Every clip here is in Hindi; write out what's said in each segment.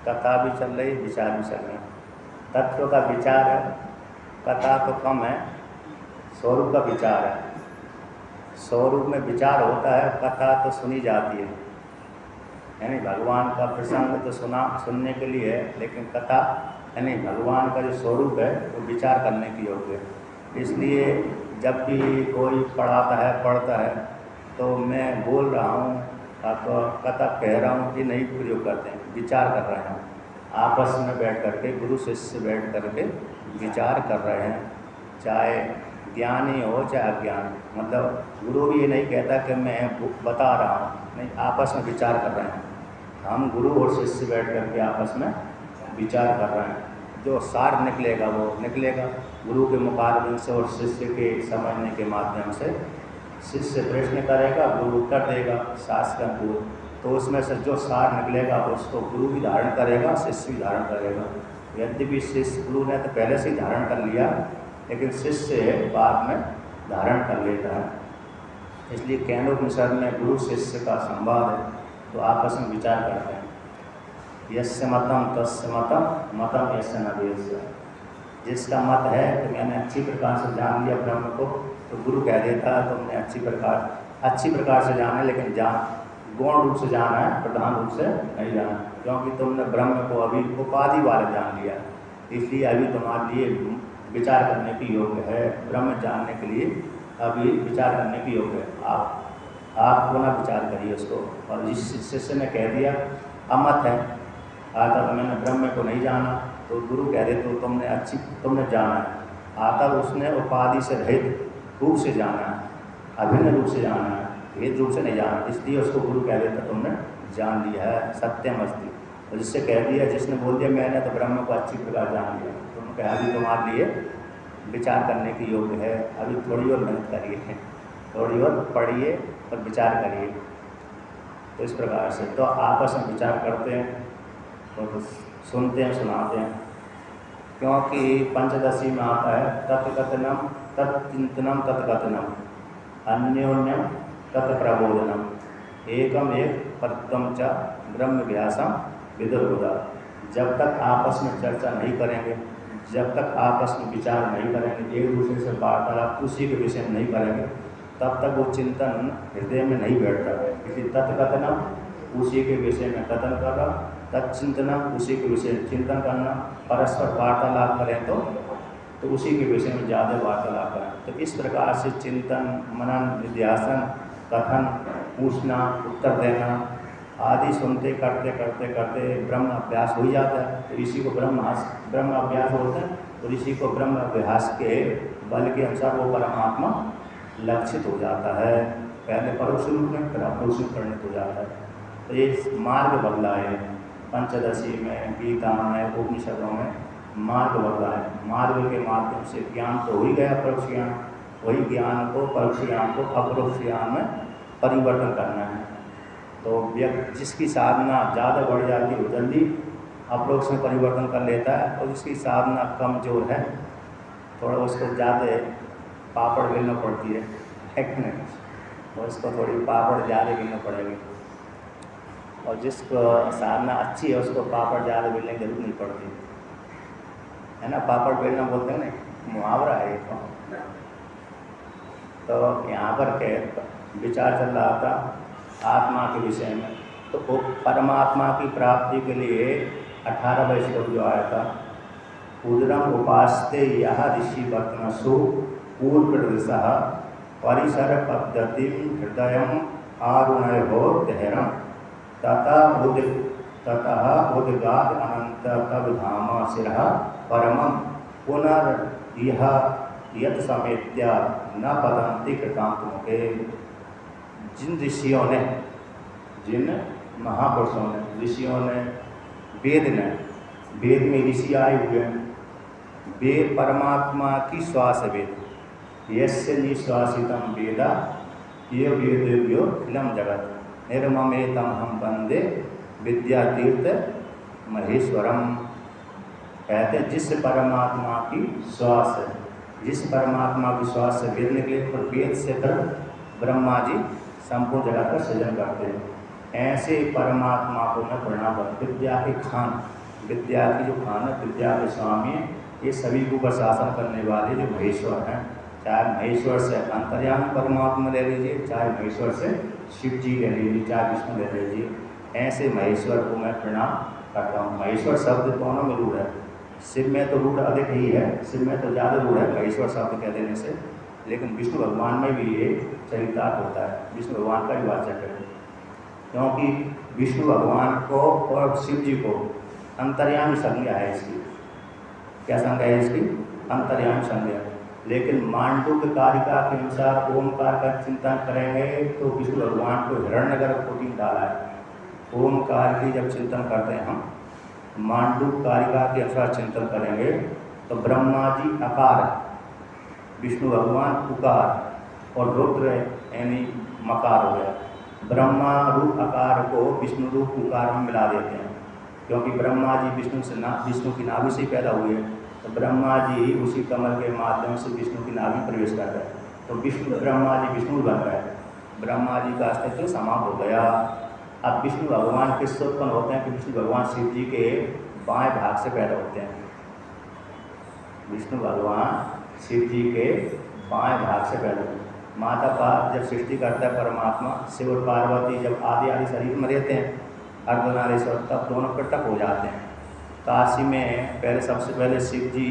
कथा भी चल रही, विचार भी चल रहे हैं। तत्व का विचार है, कथा तो कम है, स्वरूप का विचार है। स्वरूप में विचार होता है, कथा तो सुनी जाती है, यानी भगवान का प्रसंग तो सुनने के लिए है, लेकिन कथा यानी भगवान का जो स्वरूप है वो विचार करने की योग्य है। इसलिए जब भी कोई पढ़ता है तो मैं बोल रहा हूँ तो कथा कह रहा हूँ कि नहीं प्रयोग करते हैं, विचार कर रहे हैं। आपस में बैठ करके गुरु शिष्य बैठ करके विचार कर रहे हैं, चाहे ज्ञानी हो चाहे अज्ञानी। मतलब गुरु भी ये नहीं कहता कि मैं बता रहा हूँ, नहीं, आपस में विचार कर रहे हैं। हम गुरु और शिष्य बैठ करके आपस में विचार कर रहे हैं, जो सार निकलेगा वो निकलेगा गुरु के मुखारबिंद से और शिष्य के समझने के माध्यम से। शिष्य प्रश्न करेगा, गुरु उत्तर देगा, शास्त्र गुरु, तो उसमें से जो सार निकलेगा उसको गुरु भी धारण करेगा, शिष्य भी धारण करेगा। यद्यपि शिष्य गुरु ने तो पहले से ही धारण कर लिया, लेकिन शिष्य बाद में धारण कर लेता है। इसलिए केनोपनिषद में गुरु शिष्य का संवाद है, तो आपस में विचार करते हैं। यस्य मतम तस्य मतम मतम यस्य न वेत्स्य। जिसका मत है कि मैंने अच्छी प्रकार से जान लिया ब्रह्म को, तो गुरु कह देता है तुमने अच्छी प्रकार से जाना है, लेकिन गौण रूप से जाना है, प्रधान रूप से नहीं जाना, क्योंकि तुमने ब्रह्म को अभी उपाधि वाले जान लिया, इसलिए अभी तुम्हारे लिए विचार करने की योग्य है। ब्रह्म जानने के लिए अभी विचार करने की योग्य है। आप पुनः विचार करिए उसको। और जिस शिष्य ने कह दिया अमत है, आकर मैंने ब्रह्म को नहीं जाना, तो गुरु कह दे तो तुमने जाना है। आकर उसने उपाधि से रहित रूप से जाना है, अभिन्न रूप से जाना है, भेद रूप से नहीं जाना, इसलिए उसको गुरु कह देता तुमने जान लिया है, सत्यम अस्ति। और जिससे कह दिया, जिसने बोल दिया मैंने तो ब्रह्म को अच्छी प्रकार जान लिया, तो उन्होंने कहा अभी तुम्हारे लिए विचार करने की योग्य है, अभी थोड़ी और मेहनत करिए, थोड़ी और पढ़िए और विचार करिए। तो इस प्रकार से तो आपस में विचार करते हैं, तो सुनते हैं, सुनाते हैं। क्योंकि पंचदशी में आता है तत्कथनम तत्चिंतनम तत्कथनम अन्योन्यम तत्प्रबोधनम एकम एक पदम च ब्रह्म व्यासम विदुर्बुधा। जब तक आपस में चर्चा नहीं करेंगे, जब तक आपस में विचार नहीं करेंगे, एक दूसरे से वार्तालाप उसी के विषय में नहीं करेंगे, तब तक वो चिंतन हृदय में नहीं बैठता है। इसलिए तत्कथनम उसी के विषय में कथन कर रहा, तत्चिंतनम उसी के विषय में चिंतन करना, परस्पर वार्तालाप करें तो उसी के विषय में ज़्यादा वार्तालाप करें। तो इस प्रकार से चिंतन, मनन, निध्यासन, कथन, पूछना, उत्तर देना आदि सुनते करते करते करते ब्रह्म अभ्यास हो जाता है। तो इसी को ब्रह्म अभ्यास बोलते हैं। तो इसी को ब्रह्म अभ्यास के बल के अनुसार वो परमात्मा लक्षित हो जाता है। पहले परोक्ष रूप में, फिर अपरोक्ष रूप परिणत हो जाता है। तो ये मार्ग बदला है, पंचदशी में, गीता में, उपनिषदों में मार्ग बदला है। मार्ग के माध्यम से ज्ञान तो हो ही गया परोक्ष ज्ञान, वही ज्ञान को परोक्ष ज्ञान को अपरोक्ष ज्ञान में परिवर्तन करना है। तो व्यक्ति जिसकी साधना ज़्यादा बढ़ जाती है वो जल्दी अपरोक्ष में परिवर्तन कर लेता है, और जिसकी साधना कमजोर है थोड़ा उसको ज़्यादा पापड़ बेलना पड़ती है कि नहीं, तो उसको थोड़ी पापड़ ज़्यादा बेलना पड़ेगी। और जिसको साधना अच्छी है उसको पापड़ ज़्यादा बेलने की जरूरत नहीं पड़ती है ना। पापड़ बेलना बोलते हैं ना, मुहावरा है ये। तो यहाँ पर क्या विचार चल रहा था आत्मा के विषय में। तो परमात्मा की प्राप्ति के लिए 18वां श्लोक जो आया था, उदरम उपास्ते यह ऋषि वर्तनसु पूर्वदृशः परिसर पद्धति हृदय आरुणयो दहरम ततः उद्गात अनंत तब धाम शिरः परमं पुनर्यह यत समेत्य न पतंति कृतांत मुखे। जिन ऋषियों ने, जिन महापुरुषों ने, ऋषियों ने, वेद में ऋषि आए हुए हैं, वेद परमात्मा की श्वास वेद, यस्य निश्वासितम वेदा ये वेदेभ्यो खिलम जगत निर्ममेतम हम वंदे विद्यातीर्थ महेश्वरम। कहते जिस परमात्मा की श्वास है, जिस परमात्मा की श्वास से वेद निकले, और वेद से फिर ब्रह्मा जी संपूर्ण जगत का सृजन करते हैं। ऐसे परमात्मा को मैं प्रणाम करता। विद्या के खान, विद्या की जो खान है, विद्या के स्वामी है, ये सभी को प्रशासन करने वाले जो महेश्वर हैं, चाहे महेश्वर से अंतर्यामी परमात्मा ले लीजिए, चाहे महेश्वर से शिव जी ले लीजिए, चाहे विष्णु ले लीजिए, ऐसे महेश्वर को मैं प्रणाम करता हूँ। महेश्वर शब्द दोनों में रूढ़ है, शिव में तो रूढ़ अधिक ही है, शिव में तो ज़्यादा रूढ़ है महेश्वर शब्द कह देने से, लेकिन विष्णु भगवान में भी ये चरितार्थ होता है, विष्णु भगवान का ही वाचक है, क्योंकि विष्णु भगवान को और शिव जी को अंतर्यामी संज्ञा है इसकी। क्या संज्ञा है इसकी? अंतर्यामी संज्ञा। लेकिन मांडुक्य कारिका के अनुसार ओमकार का चिंतन करेंगे तो विष्णु भगवान को हिरण्यगर्भ कोटि में डाला है। ओमकार की जब चिंतन करते हैं हम, मांडुक्य कारिका के अनुसार चिंतन करेंगे तो ब्रह्मा जी अकार, विष्णु भगवान उकार और रुद्र यानी मकार हो गया। ब्रह्मा रूप आकार को विष्णु रूप उकार में मिला देते हैं, क्योंकि ब्रह्मा जी विष्णु की नाभि से पैदा हुए, तो ब्रह्मा जी उसी कमल के माध्यम से विष्णु की नाभि प्रवेश कर रहे हैं, तो विष्णु ब्रह्मा जी विष्णु बन गए, ब्रह्मा जी का अस्तित्व समाप्त हो गया। अब विष्णु भगवान किससे उत्पन्न होते हैं कि विष्णु भगवान शिव जी के बाएं भाग से पैदा होते हैं। विष्णु भगवान शिव जी के बाएं भाग से पैदा होते हैं। माता पार्वती जब सृष्टि करता है परमात्मा, शिव और पार्वती जब आदि शरीर में रहते हैं अर्धनारीश्वर, तब दोनों पृथक हो जाते हैं। काशी में पहले सबसे पहले शिव जी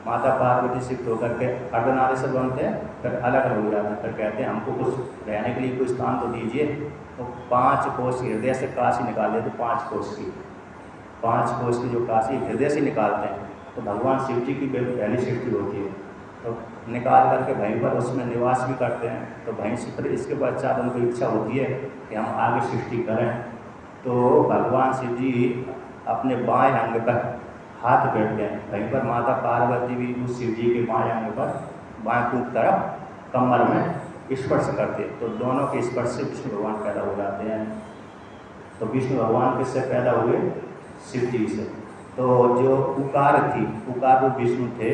माता पार्वती शिफ्ट होकर के अर्धनारीश्वर बनते हैं, फिर अलग अलग हो जाते हैं, फिर कहते हैं हमको कुछ रहने के लिए कोई स्थान तो दीजिए, तो 5 कोस की हृदय से काशी निकाल देते, 5 कोस की जो काशी हृदय से निकालते हैं, तो भगवान शिव जी की पहली सृष्टि होती है, तो निकाल करके वहीं पर उसमें निवास भी करते हैं। तो वहीं से फिर इसके पश्चात उनको इच्छा होती है कि हम आगे सृष्टि करें, तो भगवान शिव जी अपने बाएं अंग पर हाथ फेरते हैं, वहीं पर माता पार्वती भी उस शिव जी के बाएं अंग पर बाएं पूंछ तरफ कमर में स्पर्श करते, तो दोनों के स्पर्श से विष्णु भगवान पैदा हो जाते हैं। तो विष्णु भगवान किससे पैदा हुए? शिव जी से। तो जो उकार थी, उकार रूप विष्णु थे,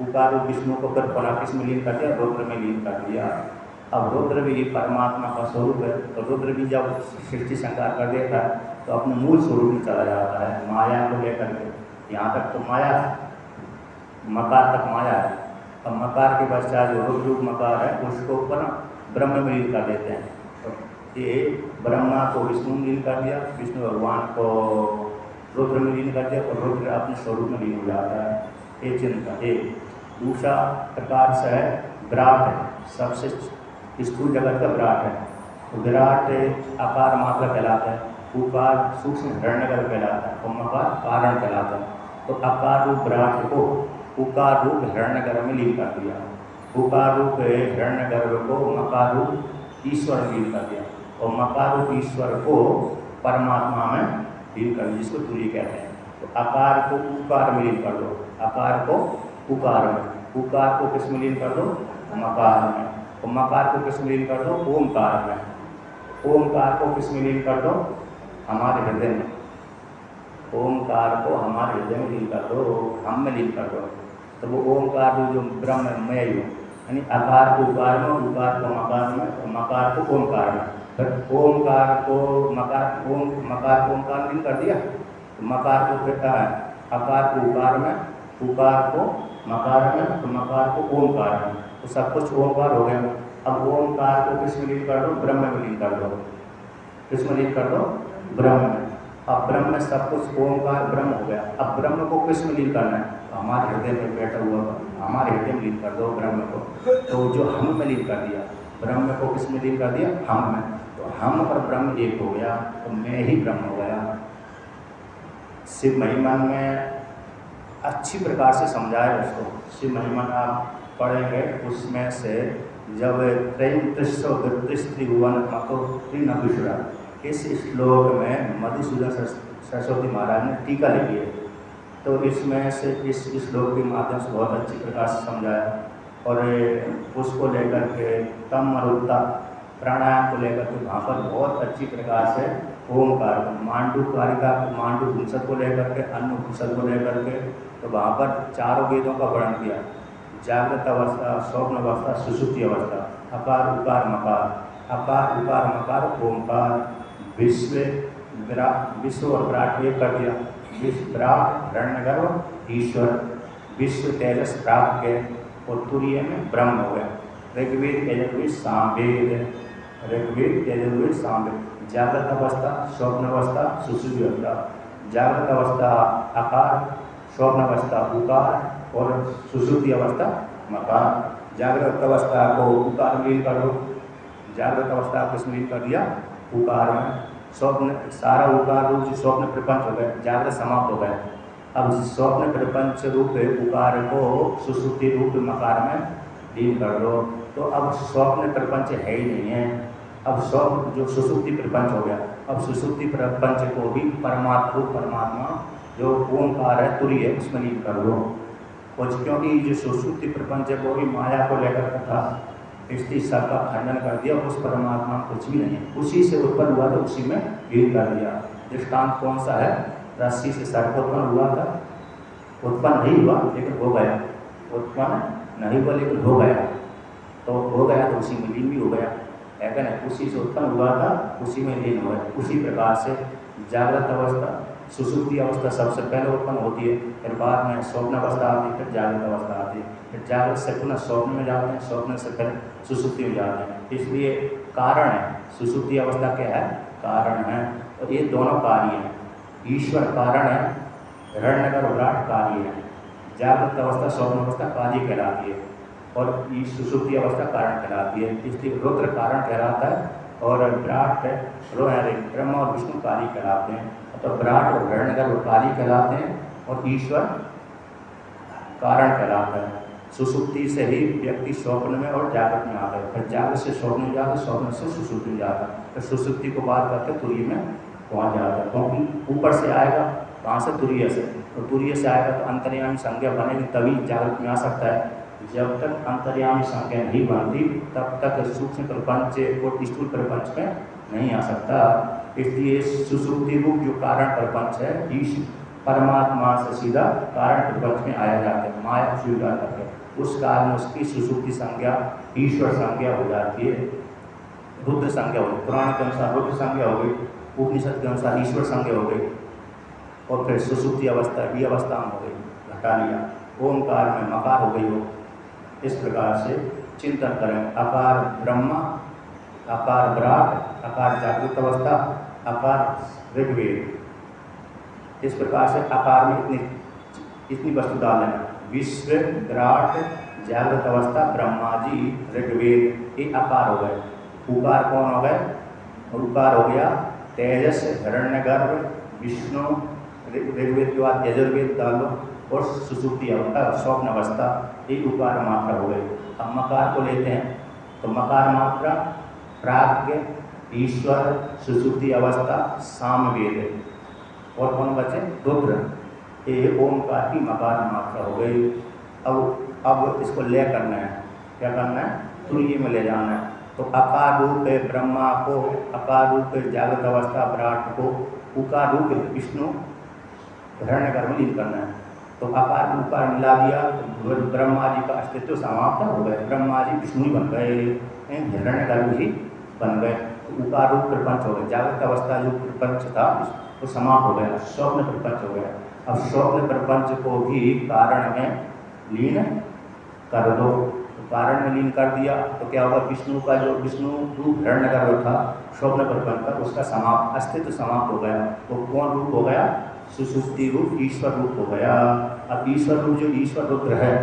उकार रूप विष्णु को फिर पुनः किस में लीन कर दिया? रुद्र में लीन कर दिया। अब रुद्र भी परमात्मा का स्वरूप है, तो रुद्र भी जब सृष्टि संहार कर देता है तो अपने मूल स्वरूप में चला जाता है, माया को लेकर के। यहाँ तक तो माया, मकार तक माया है, अब मकार के पश्चात जो रुद्र रूप मकार है उसको ऊपर ब्रह्म में लीन कर देते हैं। तो ये ब्रह्मा को विष्णु में लीन कर दिया, विष्णु भगवान को रुद्र में लीन कर दिया, और रुद्र अपने स्वरूप में लीन हो जाता है। ये चिंता एक। दूसरा प्रकार से है विराट है, सबसे स्थूल जगत का विराट है, तो विराट आकार मात्रा कहलाता है, उकार सूक्ष्म हिरण्यगर्भ कहलाता है, और मकार कारण कहलाता है। तो आकार रूप विराट को उकार रूप हिरण्यगर्भ में लीन कर दिया, उकार रूप हिरण्यगर्भ को मकार रूप ईश्वर में लीन कर दिया, और मकार रूप ईश्वर को परमात्मा में लीन कर दिया, जिसको तुरी कहते हैं। तो आकार को उकार में लीन कर दो, आकार को उकार में, उकार को किस में लीन कर दो? मकार में, और मकार को किस में लीन कर दो? ओमकार में, ओमकार को किस में लीन कर दो? हमारे हृदय में, ओमकार को हमारे हृदय में लीन कर दो, हम में लीन कर दो। तो वो ओमकार जो ब्रह्ममय हो, यानी आकार को उकार में, उकार को मकार में, और मकार को ओमकार में, फिर ओमकार को मकार को ओमकार लीन कर दिया, तो मकार को फिर आकार को उकार में, उकार को मकार में, तो मकार को ओमकार में, तो सब कुछ ओमकार हो गया। अब ओमकार को किस में लीन कर दो? ब्रह्म में लीन कर दो, किस में लीन कर दो? ब्रह्म में। अब ब्रह्म में सब कुछ ओमकार ब्रह्म हो गया। अब ब्रह्म को किस में लीन करना है? हमारे हृदय में बैठा हुआ, हमारे हृदय में लीन कर दो ब्रह्म को। तो जो हम में लीन कर दिया, ब्रह्म को किस में लीन कर दिया? हम में। तो हम और ब्रह्म एक हो गया, तो मैं ही ब्रह्म हो गया। शिव महिमा में अच्छी प्रकार से समझाया उसको, शिव महिमा आप पढ़ेंगे उसमें से जब त्रिभुवन मतो त्रिनभूषुरा, इस श्लोक में मधुसूदन सरस्वती महाराज ने टीका लिखी है, तो इसमें से इस श्लोक के माध्यम से बहुत अच्छी प्रकार से समझाया, और उसको लेकर के तम मरुद्धा प्राणायाम को लेकर के वहाँ पर बहुत अच्छी प्रकार से ओमकार, मांडू कारिका, मांडू उपनिषद को लेकर के, अन्न उपनिषद को लेकर के, तो वहाँ पर चारों वेदों का वर्णन किया, जागृत अवस्था, स्वप्न अवस्था, सुषुप्ति अवस्था, अकार उकार मकार, अकार उकार मकार ओमकार, विश्व विश्व और विराट एक कर दिया। विश्व विराट हिरण्यगर्भ ईश्वर, विश्व तेजस प्राप्त के और तुरीय में ब्रह्म हो गया। ऋग्वेद यजुर्वेद सामवेद, ऋग्वेद यजुर्वेद सामवेद। जागृत अवस्था, स्वप्न अवस्था, सुषुप्ति अवस्था। जागृत अवस्था आकार, स्वप्न अवस्था उकार और सुषुप्ति अवस्था मकार। जागृत अवस्था को उकार में लीन कर दो, जागृत अवस्था को इसमें लीन कर दिया उकार में। स्वप्न सारा उकार रूप जो स्वप्न प्रपंच हो गए, जागृत समाप्त हो गए। अब स्वप्न प्रपंच रूप उकार को सुषुप्ति रूप मकार में लीन कर दो, तो अब स्वप्न प्रपंच है ही नहीं है। अब स्वप्न जो सुषुप्ति प्रपंच हो गया, अब सुषुप्ति प्रपंच को भी परमात्मा जो ओंकार है तुरीय है उसमें लीन कर दो। कुछ क्योंकि जो सुषुप्ति प्रपंच है वो भी माया को लेकर का था, इसलिए सबका खंडन कर दिया। उस परमात्मा कुछ भी नहीं है, उसी से उत्पन्न हुआ तो उसी में लीन कर दिया। दृष्टांत कौन सा है? रस्सी से सर्प उत्पन्न हुआ था, उत्पन्न नहीं हुआ लेकिन हो गया, उत्पन्न नहीं हुआ लेकिन हो गया, तो हो गया तो उसी में लीन भी हो गया है क्या नहीं? उसी से उत्पन्न हुआ था उसी में लीन हुआ। उसी प्रकार से जागृत अवस्था सुषुप्ति अवस्था सबसे पहले उत्पन्न होती है, फिर बाद में स्वप्न अवस्था आती है, फिर जागृत अवस्था आती है, फिर जागृत से पुनः स्वप्न में जाते हैं, स्वप्न से फिर सुषुप्ति में जाते हैं। इसलिए कारण है, सुषुप्ति अवस्था क्या है? कारण है। और ये दोनों कार्य हैं, ईश्वर कारण है, हिरण्यगर्भ विराट कार्य है। जागृत अवस्था स्वप्न अवस्था कार्य कहलाती है और सुषुप्ति अवस्था कारण कहलाती है। इसलिए रुद्र कारण कहलाता है और विराट ब्रह्मा और विष्णु कार्य कहलाते हैं। तो विराट और हिरण्यगर्भ कार्य कहलाते हैं और ईश्वर कारण कहलाता है। सुषुप्ति से ही व्यक्ति स्वप्न में और जागृत में आता है, फिर जागृत से स्वप्न में जाता है, स्वप्न से सुषुप्ति में जाता है, फिर सुषुप्ति को बात करके तुरीय में पहुँच जाता है। क्योंकि ऊपर से आएगा कहाँ से? तुरीय से। तो तुरीय से आएगा तो अंतर्यामी संज्ञा बनेगी तभी जागृत में आ सकता है। जब तक अंतर्यामी संज्ञा नहीं बनती तब तक सूक्ष्म प्रपंच और स्थूल प्रपंच में नहीं आ सकता। इसलिए सुषुप्ति रूप जो कारण प्रपंच है ईश परमात्मा से सीधा कारण प्रपंच में आया जाता है, माया स्वीकार करके। उस काल में उसकी सुषुप्ति संज्ञा ईश्वर संज्ञा हो जाती है, रुद्र संज्ञा हो गई, पुराण के अनुसार रुद्र संज्ञा हो गई, उपनिषद के अनुसार ईश्वर संज्ञा हो गई, और फिर सुषुप्ति अवस्था ये अवस्था में हो गई, घटा लिया। ओंकार में मकार हो गई हो। इस प्रकार से चिंतन करें। अकार ब्रह्मा, अकार विराट, अकार जागृत अवस्था, अकार ऋग्वेद। इस प्रकार से आकार में इतनी वस्तु डाल लेना। विश्व विराट जागृत अवस्था ब्रह्मा जी ऋग्वेद, ये आकार हो गए। उकार कौन हो गए? उकार हो गया तेजस हिरण्यगर्भ विष्णु। ऋग्वेद के बाद यजुर्वेद डालो और सुषुप्ति अवस्था स्वप्न अवस्था, एक उकार मात्रा हो गई। अब मकार को लेते हैं तो मकार मात्रा प्राज्ञ ईश्वर सुषुप्ति अवस्था सामवेद, और कौन बचे? रुद्र। ये ओमकार की मकार मात्रा हो गई। अब इसको ले करना है, क्या करना है? तुरीय में ले जाना है। तो अकार रूप ब्रह्मा को, अकार रूप जागृत अवस्था विराट को, उकार रूप विष्णु हिरण्यगर्भ में लीन करना है। तो अकार उकार मिला दिया तो ब्रह्मा जी का अस्तित्व समाप्त हो गए, ब्रह्मा जी विष्णु ही बन गए, हिरण्यगर्भ ही बन गए। तो उकार रूप प्रपंच हो गए। जागृत अवस्था जो प्रपंच था वो समाप्त हो गया, स्वप्न प्रपंच हो गया। अब स्वप्न प्रपंच को भी कारण में लीन कर दो। तो कारण में लीन कर दिया तो क्या होगा? विष्णु का जो विष्णु रूप हिरण्यगर्भ था स्वप्न प्रपंच का, उसका समाप्त अस्तित्व समाप्त हो गया। तो कौन रूप हो गया? सुषुप्ति रूप ईश्वर रूप हो गया। अब ईश्वर रूप जो ईश्वर रुद्र है,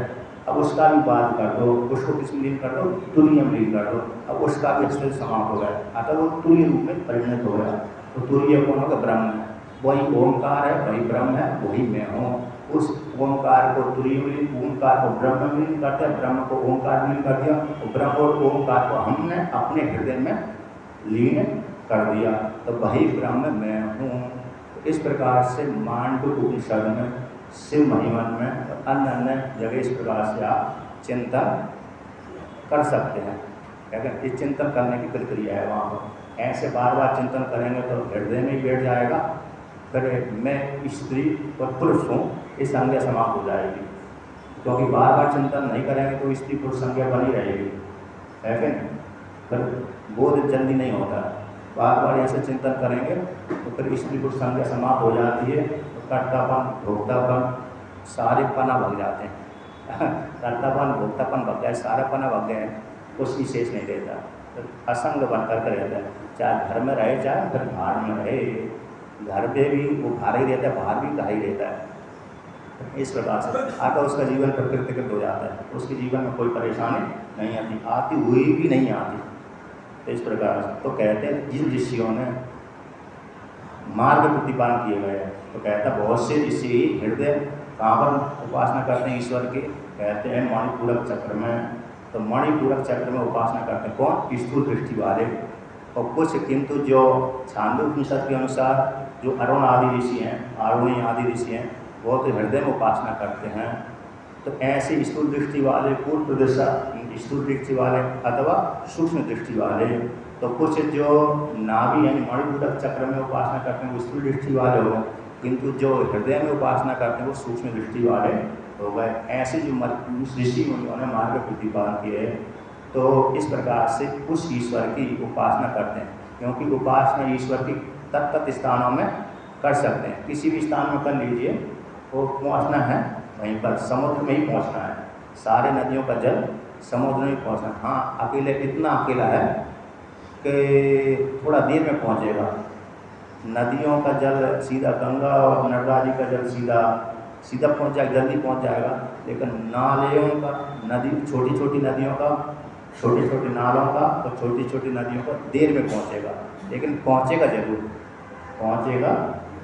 अब उसका भी बात कर दो, उसको किसमें लीन कर दो? तुरीय में लीन कर दो। अब उसका भी अस्तित्व समाप्त हो गया, अतः वो तुरीय रूप में परिणत हो गया। तो तुरीय कौन होगा? ब्रह्म। वही ओंकार है, वही ब्रह्म है, वही मैं हूँ। उस ओंकार को तुरीय में लीन, ओंकार को ब्रह्म में लीन करते हैं, ब्रह्म को ओंकार में लीन कर दिया, तो ब्रह्म और ओंकार को हमने अपने हृदय में लीन कर दिया, तो वही ब्रह्म मैं हूँ। इस प्रकार से मांडुक्य उपनिषद में, शिव महिमन में और अन्य अन्य जगह इस प्रकार से आप चिंतन कर सकते हैं। अगर इस चिंतन करने की प्रक्रिया है वहाँ पर, ऐसे बार बार चिंतन करेंगे तो हृदय में बैठ जाएगा, फिर मैं स्त्री और पुरुष हूँ इस संज्ञा समाप्त हो जाएगी। क्योंकि बार बार चिंतन नहीं करेंगे तो स्त्री पुरुष संज्ञा बनी रहेगी, है कि नहीं? फिर बोध जल्दी नहीं होता। बार बार ऐसे चिंतन करेंगे तो फिर स्त्री पुरुष संज्ञा समाप्त हो जाती है, तो कर्तापन भोक्तापन सारे पना भग जाते हैं। कर्तापन भोक्तापन भग जाए, सारा पना भग गए, कुछ विशेष नहीं रहता, तो असंग बन करके रहता है। चाहे घर में रहे चाहे फिर बाहर में रहे, घर पे भी वो भार ही रहता है, बाहर भी भार ही रहता है। इस प्रकार से आकर उसका जीवन प्रकृतिकृत हो जाता है, उसके जीवन में कोई परेशानी नहीं आती, आती हुई भी नहीं आती। तो इस प्रकार से तो कहते हैं जिन ऋषियों ने मार्ग प्रतिपादन किए गए हैं, तो कहता है बहुत से ऋषि हृदय कहाँ पर उपासना करते हैं ईश्वर की, कहते हैं मणिपूरक चक्र में। तो मणिपूरक चक्र में उपासना करते हैं कौन? स्थूल दृष्टि वाले। और कुछ किंतु जो छांदोपनिषद के अनुसार जो अरुण आदि ऋषि हैं, आरुणी आदि ऋषि हैं, वो तो हृदय में उपासना करते हैं। तो ऐसे स्थूल दृष्टि वाले, पूर्व प्रदर्शा स्थूल दृष्टि वाले अथवा सूक्ष्म दृष्टि वाले, तो कुछ जो नाभि यानी मणिपूरक चक्र में उपासना करते हैं वो स्थूल दृष्टि वाले हो गए, किंतु जो हृदय में उपासना करते हैं वो सूक्ष्म दृष्टि वाले हो गए। ऐसे जो ऋषि मुनियों ने मार्ग प्रतिपादन किए, तो इस प्रकार से उस ईश्वर की उपासना करते हैं, क्योंकि उपासना ईश्वर की तत्त स्थानों में कर सकते हैं। किसी भी स्थान में कर लीजिए, वो पहुँचना है वहीं पर, समुद्र में ही पहुँचना है। सारे नदियों का जल समुद्र में ही पहुँचना। हाँ, अकेले इतना अकेला है कि थोड़ा देर में पहुँचेगा। नदियों का जल सीधा गंगा और नर्मदा जी का जल सीधा पहुँच जाएगा, जल्दी पहुँच जाएगा। लेकिन नालियों का, नदी छोटी छोटी नदियों का, छोटे छोटे नालों का, तो छोटी छोटी नदियों का देर में पहुँचेगा, लेकिन पहुँचेगा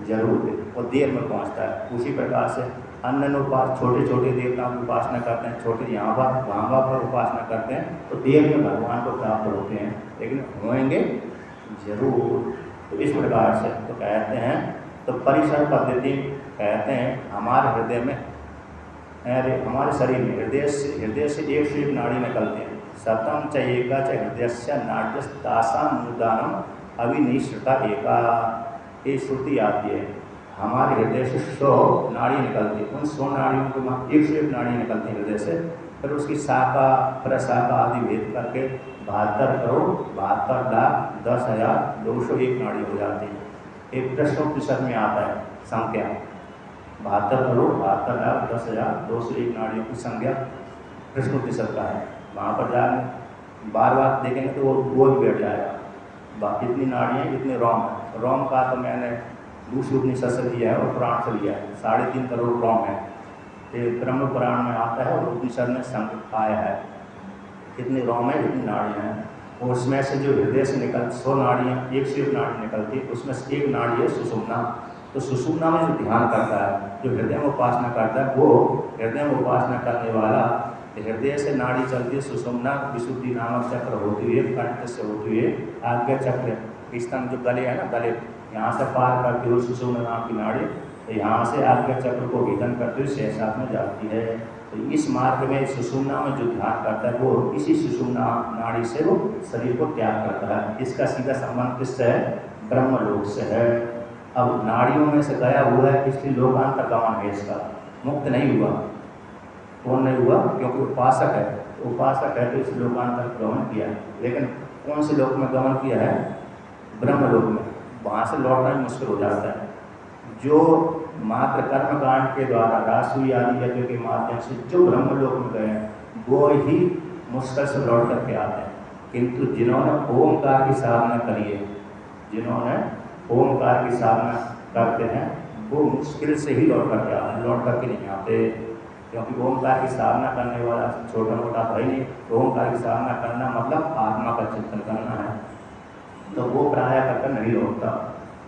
जरूर, और देर में पहुँचता है। उसी प्रकार से अन्य उपास छोटे छोटे देवताओं की उपासना करते हैं, छोटे यहाँ पर वहाँ पर उपासना करते हैं, तो देर में भगवान को प्राप्त होते हैं, लेकिन होंगे जरूर। तो इस प्रकार से तो कहते हैं, तो परिसर पद्धति कहते हैं हमारे हृदय में, हमारे शरीर में हृदय से एक से एक नाड़ी निकलते हैं। सतम च एका च हृदय से नाड्यस्तासाम मुदानम अविनिश्रिता एका, ये श्रुति आती है। हमारे हृदय से 100 नाड़ी निकलती है, उन 100 नाड़ियों को एक से एक नाड़ी निकलती है हृदय से, फिर उसकी शाखा प्रशाखा आदि भेद करके 72,72,10,201 नाड़ी हो जाती है। एक प्रश्नोपनिषद में आता है संख्या 72,72,10,201 नाड़ियों की संख्या प्रश्नोपनिषद का है। वहाँ पर जाकर बार बार देखेंगे तो वो भी बैठ जाएगा। इतनी नाड़ियाँ, इतने रोम का तो मैंने दूसरी उपनिषद से लिया है और पुराण से लिया है। 3.5 करोड़ रोम है, ये ब्रह्म पुराण में आता है और उपनिषद में संख्या आया है। कितनी रोम है, इतनी नाड़ियाँ हैं, और उसमें से जो हृदय से निकल 100 नाड़ियाँ, एक से एक नाड़ी निकलती है, उसमें से एक नाड़ी है सुषुम्ना। तो सुषुम्ना में जो ध्यान करता है, जो हृदय में उपासना करता है, वो हृदय में उपासना करने वाला हृदय से नाड़ी चलती है सुषुम्ना विशुद्धि नामक चक्र होती हुई, कंठ से होती हुई आज्ञा चक्र, स्तन जो गले है ना, गले यहाँ से पार करती हुई सुषुम्ना नाम की नाड़ी, तो यहाँ से आज्ञा चक्र को भेदन करते हुए सहसात में जाती है। तो इस मार्ग में सुषुम्ना में जो ध्यान करता है, वो इसी सुषुम्ना नाड़ी से वो शरीर को त्याग करता है। इसका सीधा संबंध किससे है? ब्रह्मलोक से है। अब नाड़ियों में से गया हुआ है, इसलिए लोकांतर गमन है, इसका मुक्त नहीं हुआ। कौन नहीं हुआ? क्योंकि उपासक है, उपासक है तो इस लोकांतर गमन किया। लेकिन कौन से लोक में गमन किया है? ब्रह्मलोक में। वहाँ से लौटना ही मुश्किल हो जाता है। जो मात्र कर्मकांड के द्वारा रासु आदि यज्ञ के माध्यम से जो ब्रह्मलोक में गए हैं, वो ही मुश्किल से लौट करके आते हैं। किंतु जिन्होंने ओमकार की साधना करी है, जिन्होंने ओमकार की साधना करते हैं, वो मुश्किल से ही लौट करके आते हैं, लौट करके नहीं आते। क्योंकि ओमकार की साधना करने वाला छोटा मोटा भाई नहीं, ओमकार की साधना करना मतलब आत्मा का चिंतन करना है, तो वो प्राय करके नहीं लौटता।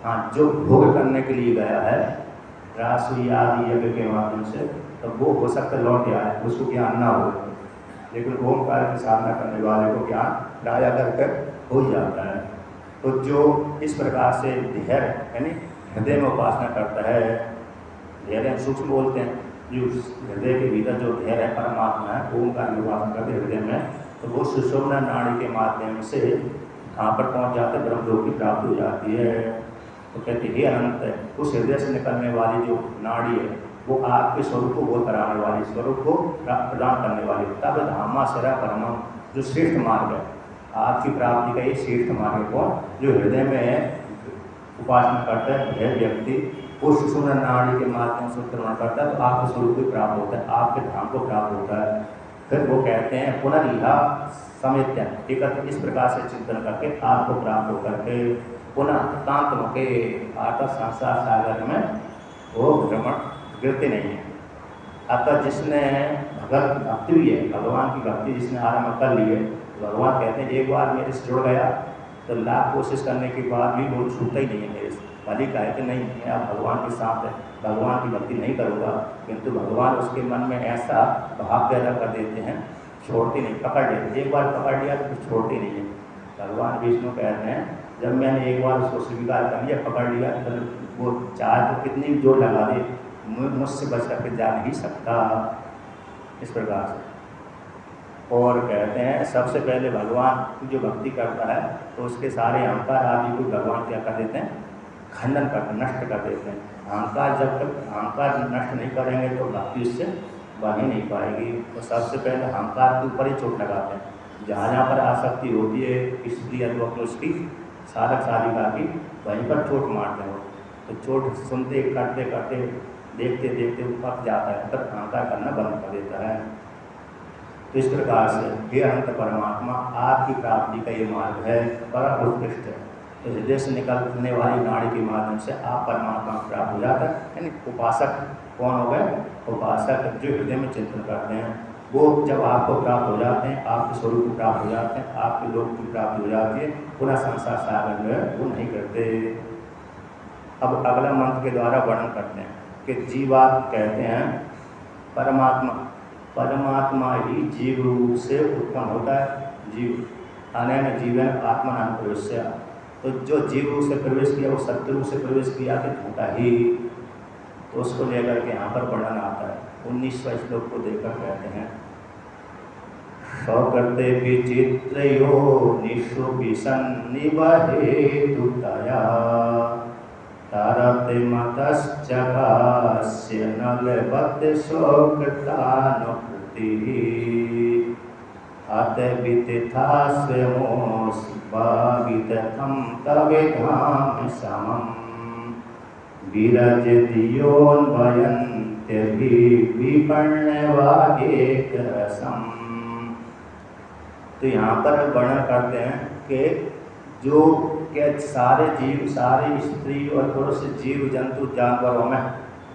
हाँ, जो भोग करने के लिए गया है रासु आदि यज्ञ के माध्यम से, तो वो हो सकता है लौट आए, उसको ज्ञान ना हो। लेकिन ओमकार की साधना करने वाले को ज्ञान प्राय करके हो जाता है। तो जो इस प्रकार से धैर्य यानी हृदय में उपासना करता है, धैर्य सूक्ष्म बोलते हैं, जो हृदय के भीतर जो धैर्य है परमात्मा है, ओमकार की उपासना करते हृदय में, तो वो सुषुम्ना नाड़ी के माध्यम से कहाँ पर पहुँच जाते, ब्रह्मलोक की प्राप्ति हो जाती है। तो कहते हे अनंत है, उस हृदय से निकलने वाली जो नाड़ी है, वो आपके स्वरूप को बोध कराने वाली, स्वरूप को प्रदान करने वाली, तब धामा शरा परमम, जो श्रेष्ठ मार्ग है। आपकी प्राप्ति का ये श्रेष्ठ मार्ग को जो हृदय में उपासना करता है वह व्यक्ति उस सुषुम्ना नाड़ी के माध्यम से उत्क्रमण करता है तो आपके स्वरूप को प्राप्त होता है, आपके धाम को प्राप्त होता है। फिर वो कहते हैं पुनर्हा समेत्य एकत्र इस प्रकार से चिंतन करके आपको प्राप्त होकर के पुनः तांत के अर्थात संसार सागर में वो भ्रमण गिरते नहीं है। अतः जिसने भगवत भक्ति हुई है, भगवान की भक्ति जिसने आरम्भ कर ली है, भगवान कहते हैं एक बार मेरे से जुड़ गया तो लाख कोशिश करने के बाद भी वो छूटता ही नहीं है मेरे से। भली कहे कि नहीं मैं अब भगवान के साथ है, भगवान की भक्ति नहीं करूँगा, किंतु भगवान उसके मन में ऐसा भाव पैदा कर देते हैं, छोड़ते नहीं, पकड़ लेते। एक बार पकड़ लिया तो फिर छोड़ते नहीं है। भगवान विष्णु कहते हैं जब मैंने एक बार उसको स्वीकार कर लिया, पकड़ लिया, तो वो चाहे तो कितनी भी जोर लगा दे मुझसे बच करके जा नहीं सकता। इस प्रकार से और कहते हैं सबसे पहले भगवान की जो भक्ति करता है तो उसके सारे अहंकार आदि को भगवान क्या कर देते हैं, खंडन करते, नष्ट कर देते हैं। अहंकार जब तक अहंकार नष्ट नहीं करेंगे तो भक्ति उससे बन ही नहीं पाएगी। तो सबसे पहले अहंकार के ऊपर ही चोट लगाते हैं। जहाँ जहाँ पर आसक्ति होती है स्त्री अथवा पुरुष की साधक साधिका की, वहीं पर चोट मारते हो। तो चोट सुनते करते करते देखते देखते वो पक जाता है, तब अहंकार करना बंद कर देता है। तो इस प्रकार से हे अनंत परमात्मा आपकी प्राप्ति का ये मार्ग है, बड़ा उत्कृष्ट है। तो हृदय से निकलने वाली नाड़ी के माध्यम से आप परमात्मा को प्राप्त हो जाता है। यानी उपासक कौन हो गए, उपासक जो हृदय में चिंतन करते हैं वो जब आपको प्राप्त हो जाते हैं, आपके स्वरूप को प्राप्त हो जाते हैं, आपके लोक की प्राप्ति हो जाती है, पुनः संसार सागर जो है वो नहीं करते। अब अगला मंत्र के द्वारा वर्णन करते हैं कि जीवात्मा कहते हैं परमात्मा, परमात्मा ही जीव रूप से उत्पन्न होता है। जीव अनैन जीवन आत्मा नाम प्रवेश, तो जो जीव रूप से प्रवेश किया वो सत्य रूप से प्रवेश किया कि झूठा ही, तो उसको लेकर के यहाँ पर वर्णन आता है। 19वां श्लोक को देखकर कहते हैं सौकर्ते विचित्रयो निःशुभिसन्निवहेतुतया तारते मतश्चकास्य न लभते शौकतानुकृतिः अत वितिथा स्वयमोऽस्वावितथं तवेधाम समम् विरजतियोन्वयन्त्यभिविपर्णवागेकरसम्। तो यहाँ पर वर्णन करते हैं कि जो क्या सारे जीव, सारी स्त्री और पुरुष जीव जंतु जानवरों में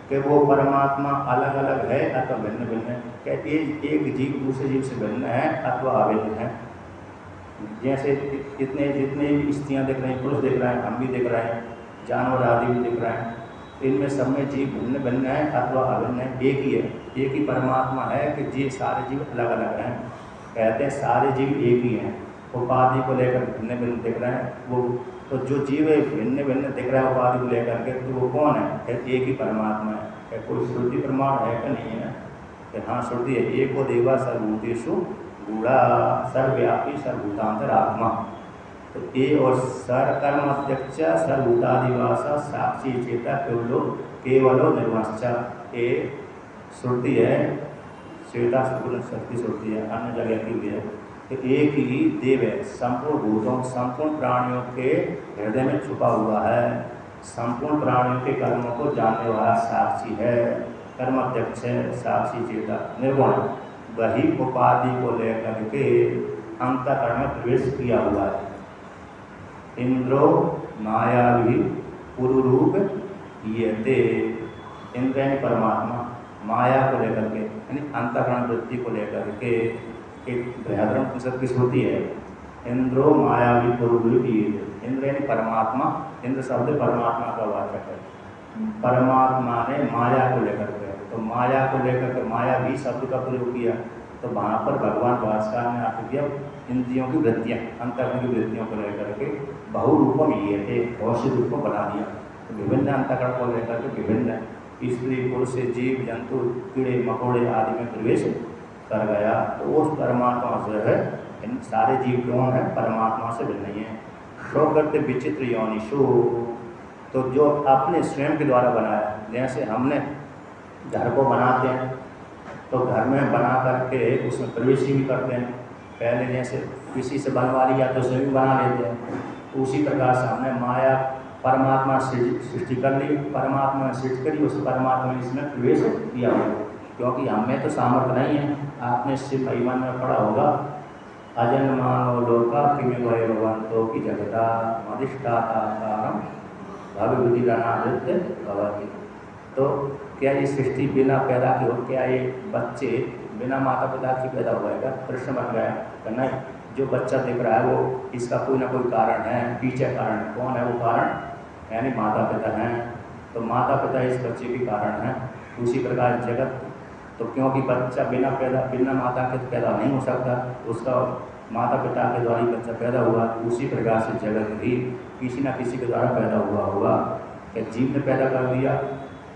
कि वो परमात्मा अलग अलग है अथवा भिन्न भिन्न है। कहते एक जीव दूसरे जीव से भिन्न है अथवा अभिन्न है। जैसे जितने स्त्रियाँ दिख रही हैं, पुरुष दिख रहे हैं, हम भी दिख रहे हैं, जानवर आदि भी दिख रहे हैं, इनमें सब में जीव भिन्न भिन्न है अथवा अभिन्न है। एक ही है, एक ही परमात्मा है कि जी सारे जीव अलग अलग हैं। कहते हैं सारे जीव एक ही हैं, उपाधि को लेकर भिन्न भिन्न दिख रहे हैं। वो तो जो जीव है भिन्न भिन्न दिख रहा है उपाधि को लेकर के, तो वो कौन है? कहते एक ही परमात्मा है। क्या कोई श्रुति प्रमाण है कि नहीं है? कि हाँ श्रुति है, एको देवा सर्वभूतेषु गूढ़ा सर्वव्यापी सर्वभूतांतर आत्मा। तो ये और सर्वकर्म अध्यक्ष सर्वभूतादिवासा साक्षी चेता केवलो निर्वाचा, ये श्रुति है, श्वेता शक्ति श्रुति है, अन्य जगह की भी है। तो एक ही देव है, संपूर्ण भूतों संपूर्ण प्राणियों के हृदय में छुपा हुआ है, संपूर्ण प्राणियों के कर्मों को जानने वाला साक्षी है, कर्माध्यक्ष है, साक्षी चेता निर्गुण, वही उपाधि को लेकर के अंतःकरण में प्रवेश किया हुआ है। इंद्रो माया भी पुरुरूप ये थे, इंद्र यानी परमात्मा माया को लेकर के यानी अंतःकरण वृत्ति को लेकर के एक व्याकरण पुस्तक की श्रुति है। इंद्रो माया भी पुरुरूप ये थे, इंद्र यानी परमात्मा, इंद्र शब्द परमात्मा का वाचक है। परमात्मा ने माया को लेकर के, तो माया को लेकर के माया भी शब्द का प्रयोग किया, तो वहाँ पर भगवान भास्कर ने अर्थ किया इंद्रियों की वृत्तियाँ, अंतःकरण की वृत्तियों को लेकर के बहुरूपम ये थे, बहुत से रूपों बना दिया। तो विभिन्न अंतःकरण को लेकर के विभिन्न स्त्री पुरुष जीव जंतु कीड़े मकोड़े आदि में प्रवेश कर गया। तो उस परमात्मा से है, इन सारे जीव कौन है? परमात्मा से भिन्न नहीं है। शो करते विचित्र योनिषु, तो जो अपने स्वयं के द्वारा बनाया, जैसे हमने घर को बनाते हैं तो घर में बना करके उसमें प्रवेश भी करते हैं, पहले जैसे किसी से बनवा लिया तो उसे भी बना लेते हैं, उसी प्रकार से हमने माया परमात्मा सृष्टि कर ली, परमात्मा ने सृष्टि करी, उस परमात्मा ने इसमें प्रवेश किया हो, क्योंकि हमें तो सामर्थ्य नहीं है। आपने शिव महिमा में पढ़ा होगा, अजन मानव लोका किमे भगवंतो की जगता अधिष्ठाताकारम भगवती भवती। तो क्या ये सृष्टि बिना पैदा की हो? क्या ये बच्चे बिना माता पिता की पैदा हो गएगा? प्रश्न बन गया कि नहीं, जो बच्चा दिख रहा है वो इसका कोई ना कोई कारण है, पीछे कारण कौन है? वो कारण यानी माता पिता हैं। तो माता पिता इस बच्चे के कारण हैं। उसी प्रकार जगत, तो क्योंकि बच्चा बिना माता के पैदा नहीं हो सकता, उसका माता पिता के द्वारा ही बच्चा पैदा हुआ। उसी प्रकार से जगत भी किसी न किसी के द्वारा पैदा हुआ होगा। क्या जीव ने पैदा कर दिया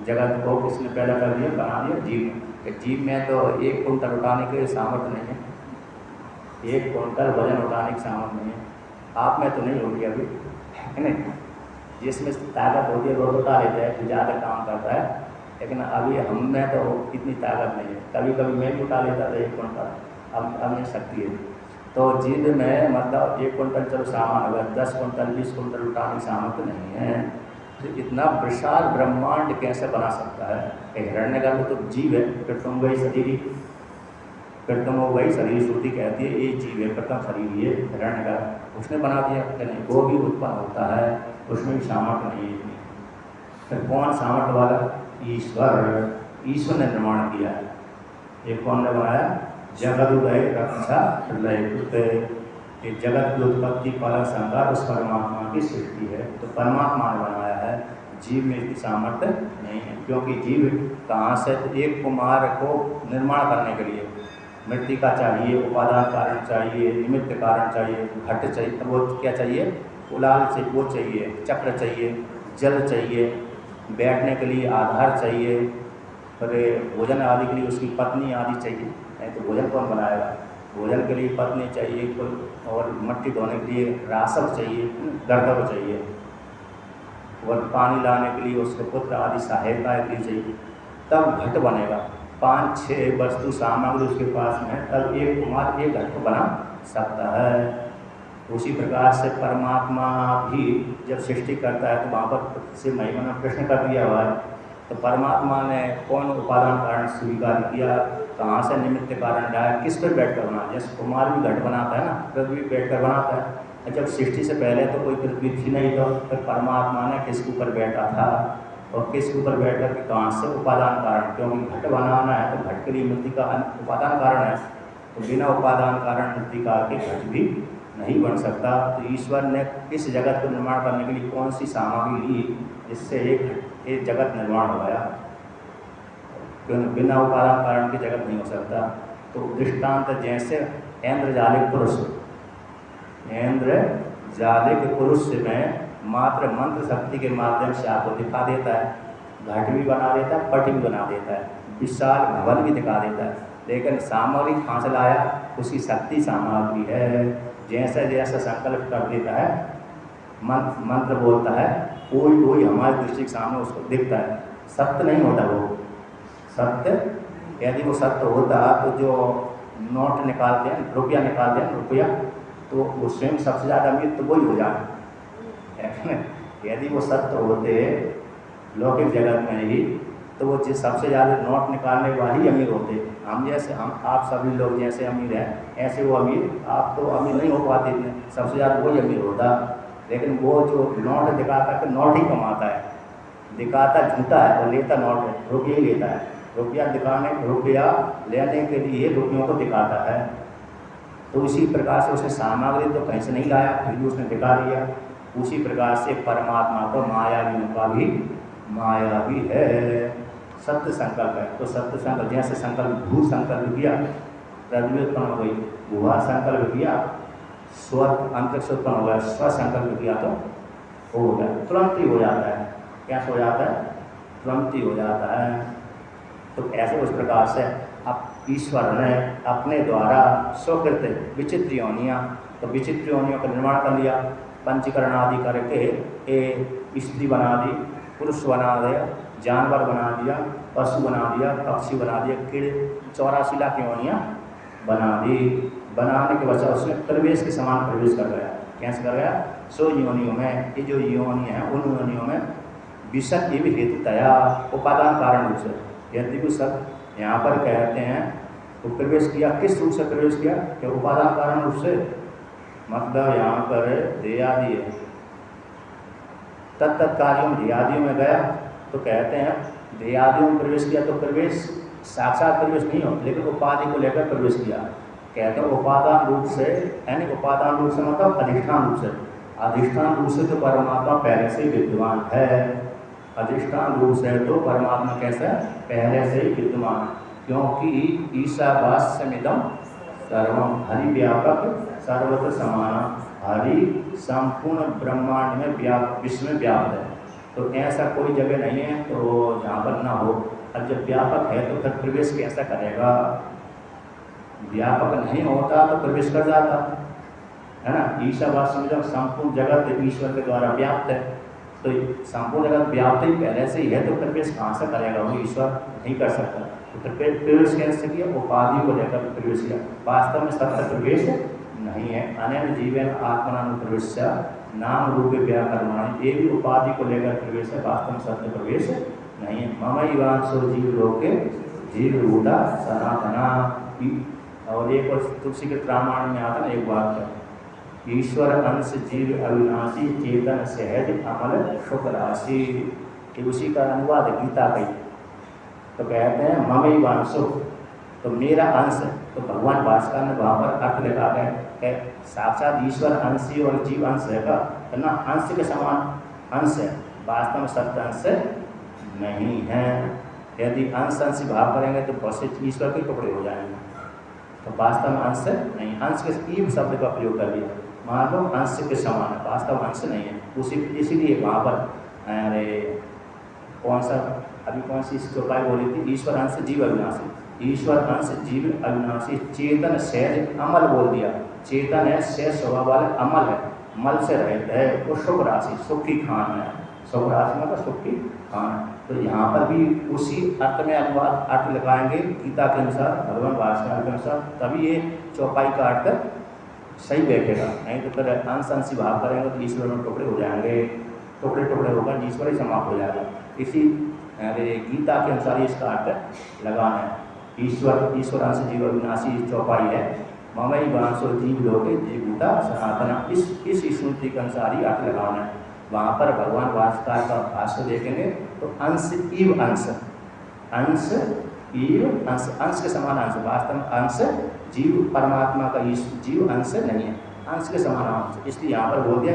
जगत को? किसने पैदा कर दिया? बना दिया जीव ने। जीव में तो 1 कुंटल उठाने के सामर्थ्य नहीं है, 1 कुंटल वजन उठाने की सामर्थ्य नहीं है। आप में तो नहीं होगी अभी, है नहीं? जिसमें ताकत होती है वो उठा लेता है, तो ज़्यादा काम करता है, लेकिन अभी हम में तो इतनी ताकत नहीं है। कभी कभी मैं भी उठा लेता था 1 कुंटल, अब नहीं सकती है। तो जीव में मतलब 1 कुंटल चलो सामान होगा, 10 कुंटल 20 कुंटल उठाने की सामर्थ्य नहीं है। तो इतना विशाल ब्रह्मांड कैसे बना सकता है? हिरण्यगर्भ तो जीव है, फिर तुम वही शरीर, फिर तुम वही शरीर श्रुति कहती है ये जीव है, प्रथम शरीर ये हिरण्यगर्भ, उसने बना दिया कि नहीं? वो भी उत्पन्न होता है, उसमें भी सामर्थ्य नहीं है इतनी। फिर कौन सामर्थ्य वाला? ईश्वर। ईश्वर ने निर्माण किया है। ये कौन ने बनाया? जगत उदय रक्षा प्रलय, ये जगत की उत्पत्ति पालन संहार उस परमात्मा की सृष्टि है। तो परमात्मा ने बनाया है, जीव में इतनी सामर्थ्य नहीं है, क्योंकि जीव कहाँ से? तो एक कुमार को निर्माण करने के लिए मृत्तिका चाहिए, उपादान कारण चाहिए, निमित्त कारण चाहिए, घट चाहिए, तो वो क्या चाहिए? कुलाल चाहिए, वो चाहिए, चक्र चाहिए, जल चाहिए, बैठने के लिए आधार चाहिए, और भोजन आदि के लिए उसकी पत्नी आदि चाहिए। नहीं तो भोजन कौन बनाएगा? भोजन के लिए पत्नी चाहिए कोई, और मट्टी धोने के लिए रासव चाहिए, गर्दव चाहिए, और पानी लाने के लिए उसके पुत्र आदि सहायता के लिए चाहिए, तब घट बनेगा। 5-6 वस्तु सामग्री उसके पास में है, तब एक कुमार एक घट को बना सकता है। उसी प्रकार से परमात्मा भी जब सृष्टि करता है तो वहाँ पर से महिमा ने प्रश्न कर दिया हुआ है। तो परमात्मा ने कौन उपादान कारण स्वीकार किया, कहाँ से निमित्त कारण डाला, किस पर बैठकर बना? जैसे कुमार भी घट बनाता है ना, पृथ्वी बैठकर बनाता है। जब सृष्टि से पहले तो कोई पृथ्वी थी नहीं, तो फिर परमात्मा ने किसके ऊपर बैठा था और किसके ऊपर बैठ कर के कहाँ से? उपादान कारण, क्योंकि घट बनाना है तो घट के लिए मृत्तिका उपादान कारण है, तो बिना उपादान कारण मृत्तिका के घट भी नहीं बन सकता। तो ईश्वर ने इस जगत को निर्माण करने के लिए कौन सी सामग्री ली जिससे एक जगत निर्माण हो गया? क्योंकि बिना उपादान कारण के जगत नहीं हो सकता। तो दृष्टांत जैसे इंद्रजालिक पुरुष में मात्र मंत्र शक्ति के माध्यम से आपको दिखा देता है, घट भी बना देता है, पट भी बना देता है, विशाल भवन भी दिखा देता है, लेकिन सामग्री कहाँ से लाया? उसकी शक्ति सामग्री है। जैसे जैसा संकल्प कर देता है, मंत्र बोलता है, कोई हमारी दृष्टि के सामने उसको दिखता है। सत्य नहीं होता वो सत्य। यदि वो सत्य होता तो जो नोट निकालते हैं, रुपया निकालते हैं, रुपया, तो वो स्वयं सबसे ज़्यादा अमीर तो वही हो जाए। यदि वो सत्य होते लौकिक जगत में ही, तो वो जिस सबसे ज़्यादा नोट निकालने वाले ही अमीर होते। हम जैसे आप सभी लोग जैसे अमीर हैं, ऐसे वो अमीर, आप तो अमीर नहीं हो पाते इतने, सबसे ज़्यादा वही अमीर होता। लेकिन वो जो नोट दिखाता है, नोट ही कमाता है, दिखाता झूठा है और लेता नोट है, रुपया ही लेता है। रुपया लेने के लिए रुपयों को दिखाता है। तो उसी प्रकार से उसने सामग्री तो कहीं से नहीं लाया, फिर भी उसने दिखा दिया। उसी प्रकार से परमात्मा को मायावियों का भी माया भी है, सत्य संकल्प है। तो सत्य संकल्प, जैसे संकल्प भू संकल्प किया, पृथ्वी उत्पन्न हो गई, भूहा संकल्प किया, स्व अंतरिक्ष उत्पन्न हो गया, स्व संकल्प किया तो हो गया, तुरंत ही हो जाता है। कैसे हो जाता है? तुरंत ही हो जाता है। तो ऐसे उस प्रकार से अब ईश्वर ने अपने द्वारा स्वकृत विचित्र योनियाँ, तो विचित्र योनियों का निर्माण कर लिया, पंचीकरण आदि करके स्त्री बना दी, पुरुष बना दिया, जानवर बना दिया, पशु बना दिया, पक्षी बना दिया, कीड़े 84 लाख योनियाँ बना दी। बनाने के बचा उसमें प्रवेश के समान प्रवेश कर गया। कैसे कर गया? सो योनियों में, ये जो योनि है उन योनियों में विषद ये भी हेतुतया उपादान कारण रूप से, यदि को सब यहाँ पर कहते हैं तो प्रवेश किया, किस रूप से प्रवेश किया? कि उपादान कारण रूप से, मतलब यहाँ पर देहादि है, तत्कार्यों देहादियों में गया तो कहते हैं देहादियों में प्रवेश किया तो प्रवेश साक्षात प्रवेश नहीं हो, लेकिन उपाधि को लेकर प्रवेश किया। कहते हैं उपादान रूप से, यानी उपादान रूप से मतलब अधिष्ठान रूप से। अधिष्ठान रूप से तो परमात्मा पहले से ही विद्यमान है, अधिष्ठान रूप से तो परमात्मा कैसा है? पहले से ही विद्यमान, क्योंकि ईशावास्यमिदं सर्वम, हरि व्यापक सर्वत्र समान, हरि संपूर्ण ब्रह्मांड में व्याप्त, विश्व में व्याप्त है। तो ऐसा कोई जगह नहीं है तो जहाँ पर ना हो। अब जब व्यापक है तो फिर प्रवेश कैसा करेगा? व्यापक नहीं होता तो प्रवेश कर जाता है ना। ईशावास्यमिदं, संपूर्ण जगत ईश्वर के द्वारा व्याप्त है, तो संपूर्ण जगत व्याप्त ही पहले से ही है, तो प्रवेश कहाँ से करेगा? वो ईश्वर नहीं कर सकता। तो फिर प्रवेश कैसे किया? उपाधि को लेकर प्रवेश किया। वास्तव में सत्य प्रवेश नहीं है। अनेन जीवन आत्मनानुप्रवेश नाम रूप व्याकरणानि, ये भी उपाधि को लेकर प्रवेश है, वास्तव में सत्य प्रवेश नहीं है। ममैवांशो जीव लोके जीव रूढ़ा सनातना। और एक और तुलसी के रामायण में आता ना एक बात, ईश्वर अंश जीव अविनाशी चेतन सहज अमल शुक्र राशि, उसी का अनुवाद है गीता का ही। तो कहते हैं ममैवांशो, तो मेरा अंश, तो भगवान भास्कर ने वहाँ पर अर्थ लगा गए साक्षात ईश्वर अंश ही और जीव अंश है का, है ना, अंश के समान अंश है, वास्तव में सत्य अंश नहीं है। यदि अंश अंश भाव करेंगे तो बहुत ईश्वर के टुकड़े हो जाएंगे, तो वास्तव में अंश नहीं। अंश के ईव शब्द का प्रयोग कर लिया, मान लो अंश के समान है, वास्तव अंश नहीं है। उसी इसीलिए वहाँ पर अरे कौन सा अभी कौन सी चौपाई बोली थी? ईश्वर अंश जीव अविनाशी, ईश्वर अंश जीव अविनाशी चेतन सहज अमल बोल दिया। चेतन है, सहज स्वभाव वाले, अमल है, मल से रहित है, वो सुख राशि, सुख की खान है। सुख राशि मतलब सुख की खान। तो यहाँ पर भी उसी अर्थ में अनुवाद अर्थ लगाएंगे गीता के अनुसार, भगवान भास्कर के अनुसार, तभी ये चौपाई का अर्थ सही बैठेगा। नहीं तो फिर अंश अंशी भाव करेंगे तो ईश्वर में टुकड़े हो जाएंगे, टुकड़े टुकड़े होकर ईश्वर ही समाप्त हो जाएगा। इसी गीता के अनुसार इसका अर्थ लगाना है। ईश्वर अंश जीव अविनाशी चौपाई है, ममैवांशो जीव लोके जीवभूता सनातना, इस स्मृति के अनुसार ही अर्थ लगाना है। वहाँ पर भगवान भास्कर का भाष्य देखेंगे तो अंश ईव अंश, अंश ईव अंश, अंश के समान अंश, वास्तव में अंश जीव परमात्मा का जीव अंश नहीं है, अंश के समान अंश। इसलिए यहाँ पर बोल दिया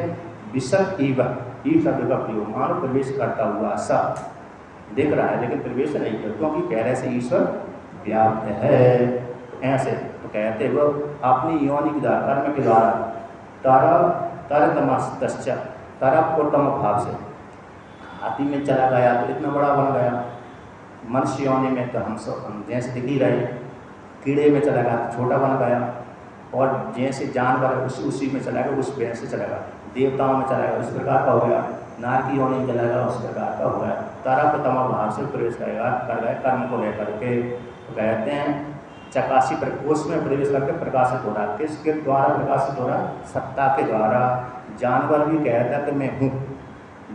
विशद ईव, ईव शब्द का प्रयोग, मानो प्रवेश करता हुआ सब दिख रहा है लेकिन प्रवेश नहीं कर, क्योंकि पहले से ईश्वर व्याप्त है। ऐसे तो कहते वो अपनी योनि के द्वारा, कर्म के द्वारा, तरतमस्तश्च, तरप को तम भाव से हाथी में चला गया तो इतना बड़ा बन गया, मनुष्य योनि में तो हम जैसे दिख ही रहे, कीड़े में चला गया तो छोटा बन गया, और जैसे जानवर उसी में चला गया, उस वैसे चला गया, देवताओं में चला गया उस प्रकार का हो गया, नार की योनि में चला गया उस प्रकार का हो गया। तरप तम भाव से प्रवेश करेगा कर गए कर्म को लेकर के। तो कहते हैं चकासी कोष में प्रवेश करके प्रकाशित हो रहा, किसके द्वारा प्रकाशित हो रहा? सत्ता के द्वारा। जानवर भी कहता है कि मैं हूँ,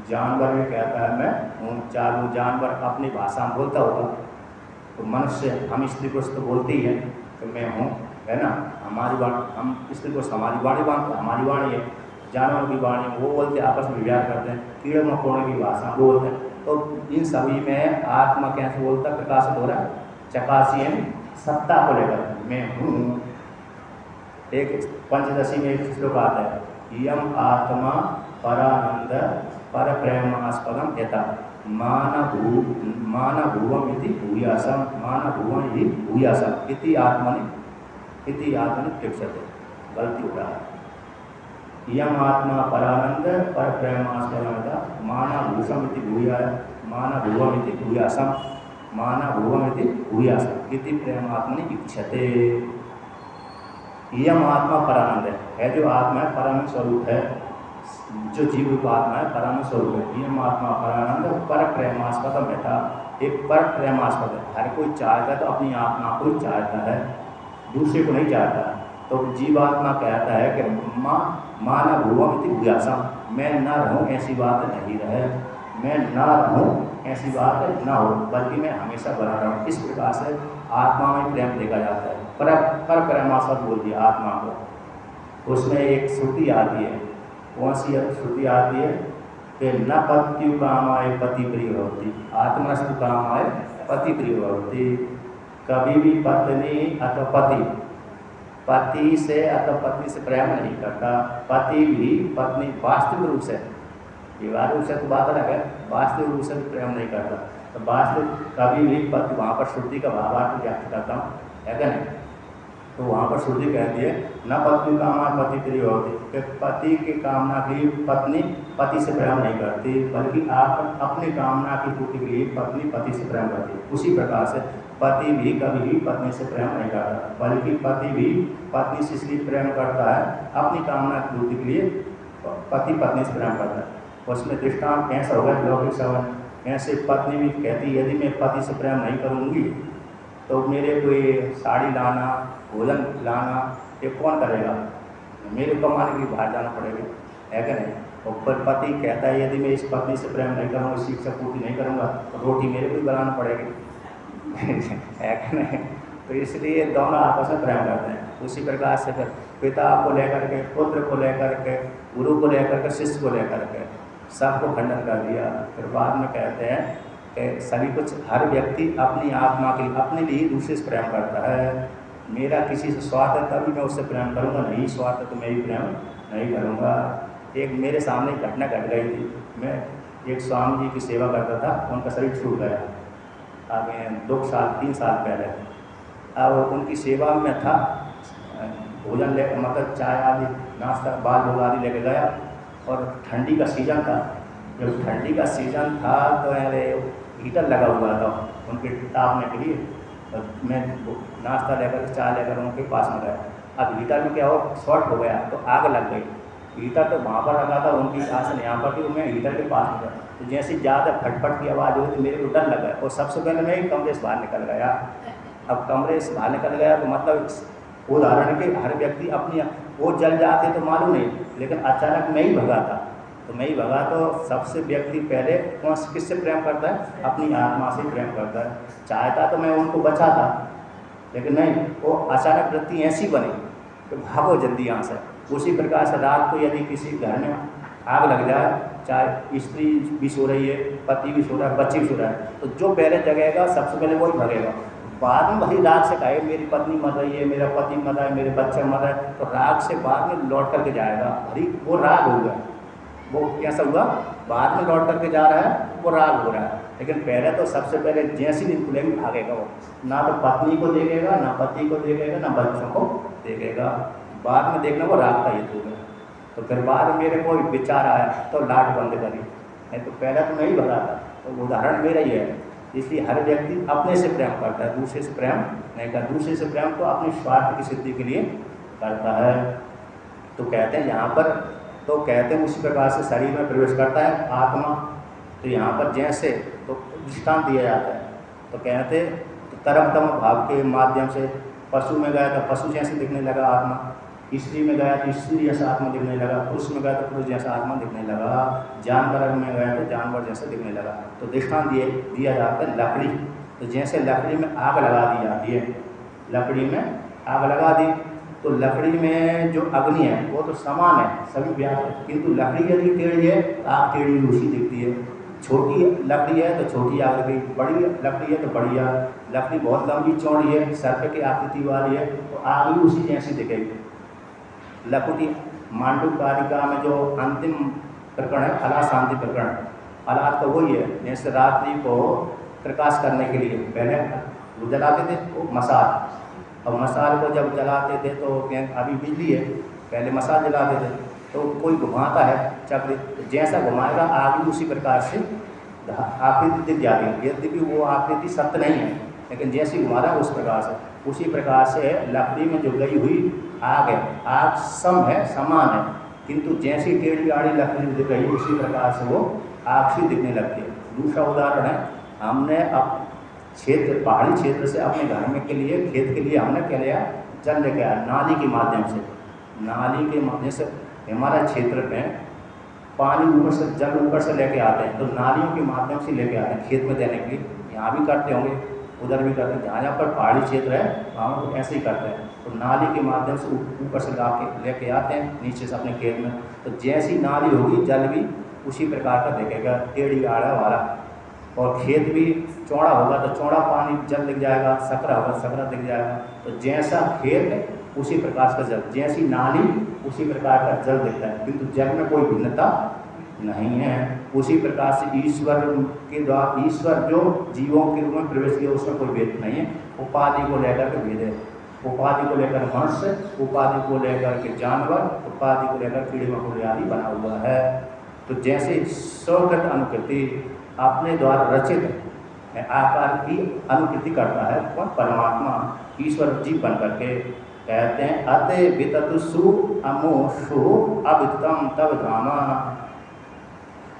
जानवर भी कहता है मैं हूँ, चालू जानवर अपनी भाषा में बोलता होगा, तो मनुष्य हम स्त्री पुरुष तो बोलते ही हैं कि मैं हूँ, है ना, हमारी वाणी, हम स्त्री पुरुष हमारी वाणी बांधते, हमारी वाणी है, जानवर की वाणी वो बोलते आपस में विचार करते हैं, कीड़े मकोड़ों की भाषा बोलते हैं। तो इन सभी में आत्मा कैसे बोलता है? प्रकाशित हो रहा है, चकासी है सत्ता को लेकर मैं हूँ। एक पंचदशी में एक श्लोक आता है, यम आत्मा परानंद पर प्रेमास्पदम यथा मानभुवम इति भूयासम, मानभुवम इति भूयासम इति आत्मनि प्रेक्षते। गलती हो रहा है, यम आत्मा परानंद पर प्रेमास्पदम यथा मानभूषम इति मानभुवम इति भूयासम, मानभुवम इति भूयासम इति प्रेमात्मनि इच्छते। यम आत्मा परानंद है, जो आत्मा है परानंद स्वरूप है, जो जीव रूप आत्मा है परानंद स्वरूप है। यम आत्मा परानंद पर प्रेमास्पदम यथा, एक पर प्रेमास्पद है, हर कोई चाहता है तो अपनी आत्मा को ही चाहता है, दूसरे को नहीं चाहता। तो तो जीवात्मा कहता है कि माँ न भूवम इति भूयासम, मैं न रहूँ ऐसी बात नहीं रहे, मैं न रहूँ ऐसी बात न हो, बल्कि मैं हमेशा बना रहूँ। इस प्रकार से आत्मा में प्रेम देखा जाता है। पर प्रेमास्पद बोल दिया आत्मा को। उसमें एक श्रुति आती है, कौन सी श्रुति आती है कि न पत्यु कामाय पति प्रिय होती, आत्मनस्तु कामाय पति प्रिय होती। कभी भी पत्नी अथवा पति से अथवा पत्नी से प्रेम नहीं करता। पति भी पत्नी वास्तविक रूप से, व्यवहार रूप से तो बात अलग है, वास्तविक रूप से भी प्रेम नहीं करता। तो वास्तविक कभी भी पति, वहाँ पर श्रुति का भावार्थ व्यक्त करता हूँ, है क्या नहीं। तो वहाँ पर श्रुति कहती है न पत्नी कामना पति प्रिय होती, कि पति की कामना की पत्नी पति से प्रेम नहीं करती, बल्कि आप अपनी कामना की पूर्ति के लिए पत्नी पति से प्रेम करती है। उसी प्रकार से पति भी कभी भी पत्नी से प्रेम नहीं करता, बल्कि पति भी पत्नी से इसलिए प्रेम करता है, अपनी कामना की पूर्ति के लिए पति पत्नी से प्रेम करता है। उसमें दृष्टांत कैसा होगा लौकिक सवन, ऐसे पत्नी भी कहती यदि मैं पति से प्रेम नहीं करूँगी तो मेरे को ये साड़ी लाना, भोजन लाना ये कौन करेगा, मेरे को कमाने के लिए बाहर जाना पड़ेगा, है क्या नहीं। और पर पति कहता है यदि मैं इस पत्नी से प्रेम नहीं करूँगा, इस शिक्षा पूर्ति नहीं करूँगा तो रोटी मेरे को ही बनाना पड़ेगी, है क्या नहीं। तो इसलिए दोनों आपस में प्रेम करते हैं। उसी प्रकार से फिर पिता को लेकर के, पुत्र को लेकर के, गुरु को लेकर के, शिष्य को लेकर के सबको खंडन कर दिया। फिर बाद में कहते हैं कि सभी कुछ, हर व्यक्ति अपनी आत्मा के लिए, अपने लिए दूसरे से प्रेम करता है। मेरा किसी से स्वार्थ है तभी मैं उससे प्रेम करूँगा, नहीं स्वार्थ है तो मैं भी प्रेम नहीं करूँगा। एक मेरे सामने घटना घट गई थी, मैं एक स्वामी जी की सेवा करता था, उनका शरीर छूट गया आगे 2-3 साल पहले। अब उनकी सेवा में था, भोजन ले मतलब चाय आदि नाश्ता बाल भोग आदि लेके गया, और ठंडी का सीज़न था। जब ठंडी का सीज़न था तो अरे हीटर लगा हुआ था उनके तापने के लिए, तो मैं नाश्ता लेकर चाय लेकर उनके पास में गया। अब हीटर में क्या हो, शॉर्ट हो गया तो आग लग गई। हीटर तो वहाँ पर लगा था, उनकी आसन यहाँ पर थी, मैं हीटर के पास में गया तो जैसे ज़्यादा फटफट की आवाज़ हुई तो मेरे को डर लगा, और सबसे पहले मैं ही कमरे से बाहर निकल गया। अब कमरे से बाहर निकल गया तो मतलब उदाहरण के हर व्यक्ति अपनी वो जल जाते तो मालूम नहीं, लेकिन अचानक मैं ही भगा था, तो मैं ही भगा तो सबसे व्यक्ति पहले कौन किससे प्रेम करता है, अपनी आत्मा से प्रेम करता है। चाहता तो मैं उनको बचाता, लेकिन नहीं, वो अचानक वृत्ति ऐसी बनी कि भागो जल्दी यहाँ से। उसी प्रकार से रात को यदि किसी घर में आग लग जाए, चाहे स्त्री भी सो रही है, पति भी सो रहा है, बच्चे भी सो रहा है, तो जो पहले जगेगा सबसे पहले वही भगेगा। बाद में वही राग से कहे मेरी पत्नी मर रही है, मेरा पति मर रहा है, मेरे बच्चे मर रहे हैं, तो राग से बाद में लौट करके जाएगा। भरी वो राग होगा, वो कैसा हुआ, बाद में लौट करके जा रहा है, वो राग हो रहा है। लेकिन पहले तो सबसे पहले जैसी नींद खुलेगी भागेगा वो, ना तो पत्नी को देखेगा, ना पति को देखेगा, ना बच्चों को देखेगा। बाद में देखना वो राग का हेतु होगा। तो फिर बाद में मेरे को विचार आया तो लाट बंद करी, नहीं तो पहले तो मैं ही भगा था। तो उदाहरण मेरा ही है। इसलिए हर व्यक्ति अपने से प्रेम करता है, दूसरे से प्रेम नहीं करता। दूसरे से प्रेम तो अपने स्वार्थ की सिद्धि के लिए करता है। तो कहते हैं यहाँ पर, तो कहते हैं उसी प्रकार से शरीर में प्रवेश करता है आत्मा। तो यहाँ पर जैसे तो दृष्टांत दिया जाता है, तो कहते तो तरफतम भाव के माध्यम से पशु में गया तो पशु जैसे दिखने लगा आत्मा, स्त्री में गया तो स्त्री जैसा आत्मा दिखने लगा, पुरुष में गया तो पुरुष जैसा आत्मा दिखने लगा, जानवर में गया तो जानवर जैसा दिखने लगा। तो दृष्टांत दिया जाता है लकड़ी। तो जैसे लकड़ी में आग लगा दी जाती है, लकड़ी में आग लगा दी तो लकड़ी में जो अग्नि है वो तो समान है, सभी व्याप्त है, किंतु लकड़ी यदि टेढ़ी है आग टेढ़ी रूसी दिखती है। छोटी लकड़ी है तो छोटी आग दिखी, बड़ी लकड़ी है तो बड़ी आग, लकड़ी बहुत लंबी चौड़ी है, सर्प की आकृति वाली है तो आग भी उसी जैसी दिखेगी। लकुटी मांडुकारिका में जो अंतिम प्रकरण है अला शांति प्रकरण, अलाद तो वही है, जैसे रात्रि को प्रकाश करने के लिए पहले वो जलाते थे वो मसाल, और मसाल को जब जलाते थे तो अभी बिजली है, पहले मसाल जलाते थे तो कोई घुमाता है चक्र, जैसा घुमाएगा आग भी उसी प्रकार से आकृति दिख जाती है। यद्यपि वो आकृति सत्य नहीं है, लेकिन जैसी घुमा रहा है उस प्रकार से, उसी प्रकार से लकड़ी में जो गई हुई आग है, आग सम है, समान है, किंतु जैसी टेढ़ी आड़ी लकड़ी दिख रही उसी प्रकार से वो आग सी दिखने लगती है। दूसरा उदाहरण है, हमने अब क्षेत्र पहाड़ी क्षेत्र से अपने घर में के लिए खेत के लिए हमने क्या लिया जल लेके आया नाली के माध्यम से, नाली के माध्यम से हमारा क्षेत्र में पानी ऊपर से, जल ऊपर से लेके आते हैं, तो नालियों के माध्यम से लेके आते हैं खेत में देने के लिए। यहाँ भी करते होंगे, उधर भी करते हैं, जहाँ जहाँ पर पहाड़ी क्षेत्र है वहाँ पर ऐसे ही करते हैं। तो नाली के माध्यम से ऊपर से ला के लेके आते हैं नीचे से अपने खेत में। तो जैसी नाली होगी जल भी उसी प्रकार का दिखेगा, टेढ़ी आड़ा वाला। और खेत भी चौड़ा होगा तो चौड़ा पानी जल दिख जाएगा, सकरा होगा सकरा दिख जाएगा। तो जैसा खेत उसी प्रकार का जल, जैसी नाली उसी प्रकार का जल दिखता है, किंतु जल में कोई भिन्नता नहीं है। उसी प्रकार से ईश्वर के द्वारा, ईश्वर जो जीवों के रूप में प्रवेश किया उसमें कोई भेद नहीं है। उपाधि को लेकर के भेद है, उपाधि को लेकर मनुष्य, उपाधि को लेकर के जानवर, उपाधि को लेकर कीड़े मकोड़े आदि बना हुआ है। तो जैसे स्वकृत अनुकृति अपने द्वारा रचित आकार की अनुकृति करता है वह परमात्मा ईश्वर जीव बन करके। कहते हैं अतः विततुसु अमोषु अवितम तव धामा।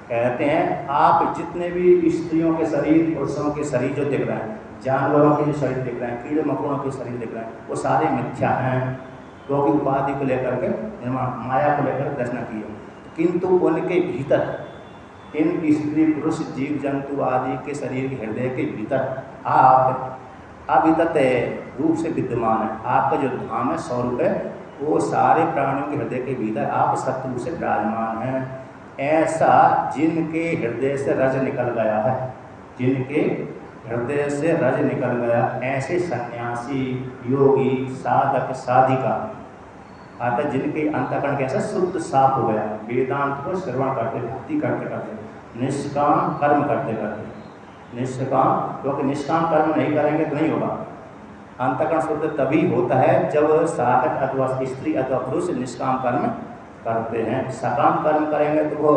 कहते हैं आप जितने भी स्त्रियों के शरीर, पुरुषों के शरीर जो दिख रहे हैं, जानवरों के जो शरीर दिख रहे हैं, कीड़े मकोड़ों के शरीर दिख रहे हैं, वो सारे मिथ्या हैं, क्योंकि उपाधि को लेकर के निर्माण, माया को लेकर रचना की है। किंतु उनके भीतर इन स्त्री पुरुष जीव जंतु आदि के शरीर के हृदय के भीतर आप अवितत रूप से विद्यमान है। आपका जो धाम है, स्वरूप है, वो सारे प्राणियों के हृदय के भीतर आप सत्य रूप से विराजमान हैं। ऐसा जिनके हृदय से रज निकल गया है, जिनके हृदय से रज निकल गया, ऐसे सन्यासी, योगी, साधक, साधिका, अर्थात जिनके अंतःकरण कैसा शुद्ध साफ हो गया, वेदांत को श्रवण करते, भक्ति करते करते, निष्काम कर्म करते करते, निष्काम, क्योंकि निष्काम कर्म नहीं करेंगे तो नहीं होगा। अंतःकरण शुद्ध तभी होता है जब साधक अथवा स्त्री अथवा पुरुष निष्काम कर्म करते हैं। सकाम कर्म करेंगे तो वो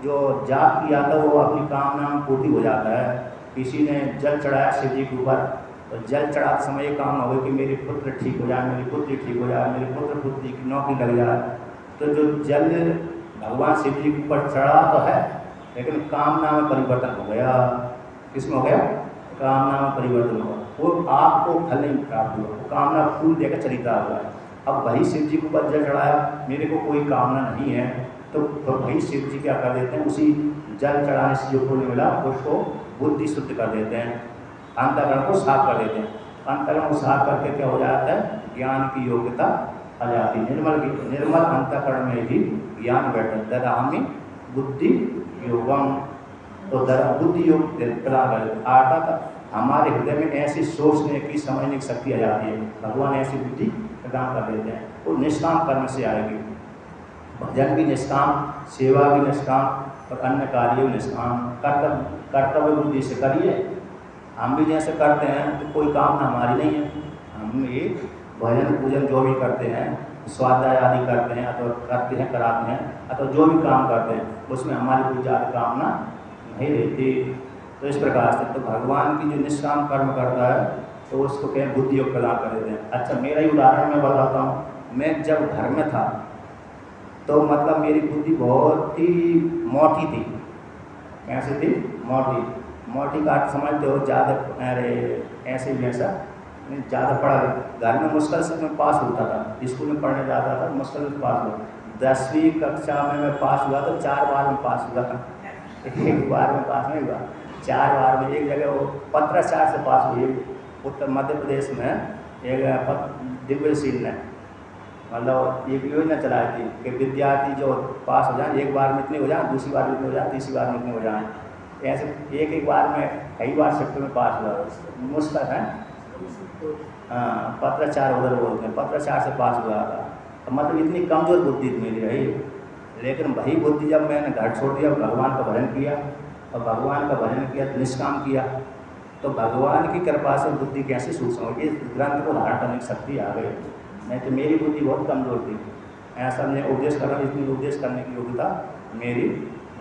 जो जाप किया था वो अपनी कामना में पूर्ति हो जाता है। किसी ने जल चढ़ाया शिव जी के ऊपर, तो जल चढ़ाते समय ये काम हो कि मेरे पुत्र ठीक हो जाए, मेरी पुत्री ठीक हो जाए, मेरे पुत्र पुत्री की नौकरी लग जाए। तो जो जल भगवान शिव जी के ऊपर चढ़ा तो है, लेकिन कामना में परिवर्तन हो गया। किसमें हो गया? कामना में परिवर्तन हुआ, वो आपको फल नहीं प्राप्त हुआ, वो कामना फूल देकर चरिता हुआ। अब वही शिव जी के ऊपर जल चढ़ाया, मेरे को कोई कामना नहीं है, तो वही शिव जी क्या कर देते हैं, उसी जल चढ़ाने से जो पुण्य मिला उसको बुद्धि शुद्ध कर देते हैं, अंतःकरण को साफ कर देते हैं। अंतःकरण को साफ करके क्या हो जाता है, ज्ञान की योग्यता आ जाती है। निर्मल अंतःकरण में ही ज्ञान बैठता है। ददामि बुद्धि योगम, तो बुद्धि योग प्रदान कर आता था। हमारे हृदय में ऐसी सोचने की, समझने की शक्ति आ जाती है, भगवान ऐसी बुद्धि प्रदान कर देते हैं। वो निष्काम कर्म से आएगी, भजन भी निष्काम, सेवा भी निष्काम, और अन्य कार्य भी निष्काम। कर्तव्य बुद्धि से करिए। हम भी जैसे करते हैं तो कोई कामना हमारी नहीं है, हम ये भजन पूजन जो भी करते हैं, स्वाध्याय आदि करते हैं, अथवा करते हैं, कराते हैं, अथवा जो भी काम करते हैं उसमें हमारी कोई ज़्यादा कामना नहीं रहती। तो इस प्रकार से तो भगवान की जो निष्काम कर्म करता है तो उसको कहें बुद्धि योग प्रदान कर देते हैं। अच्छा, मेरा ही उदाहरण मैं बताता हूँ। मैं जब घर में था तो मतलब मेरी बुद्धि बहुत ही मोटी थी। कैसी थी? मोटी। मोटी का अर्थ समझते हो, ज़्यादा, अरे ऐसे ही वैसा ज़्यादा पढ़ा, घर में मुश्किल से मैं पास होता था, स्कूल में पढ़ने जाता था, मुश्किल से पास हुआ। 10वीं कक्षा में मैं पास हुआ तो 4 बार में पास हुआ, एक बार में पास नहीं हुआ, 4 बार में। एक जगह वो पत्राचार से पास हुई, उत्तर मध्य प्रदेश में एक दिव्य सिंह ने मतलब एक योजना चलाई थी कि विद्यार्थी जो पास हो जाए, एक बार में इतने हो जाए, दूसरी बार में इतने हो जाए, तीसरी बार में इतने हो जाए। ऐसे एक बार में कई बार शिफ्ट में पास हुआ, मुश्किल है। हाँ, पत्राचार उधर बोलते हैं, पत्राचार से पास हुआ था। तो मतलब इतनी कमज़ोर बुद्धि मेरी रही। लेकिन वही बुद्धि जब मैंने घर छोड़ दिया, भगवान का भजन किया, और भगवान का भजन किया, निष्काम किया, तो भगवान की कृपा से बुद्धि कैसे सूक्ष्म हो, इस ग्रंथ को धारण करने की शक्ति आ गई। नहीं तो मेरी बुद्धि बहुत कमज़ोर थी। ऐसा मैं उपदेश कर रहा हूँ, इतनी उपदेश करने की योग्यता मेरी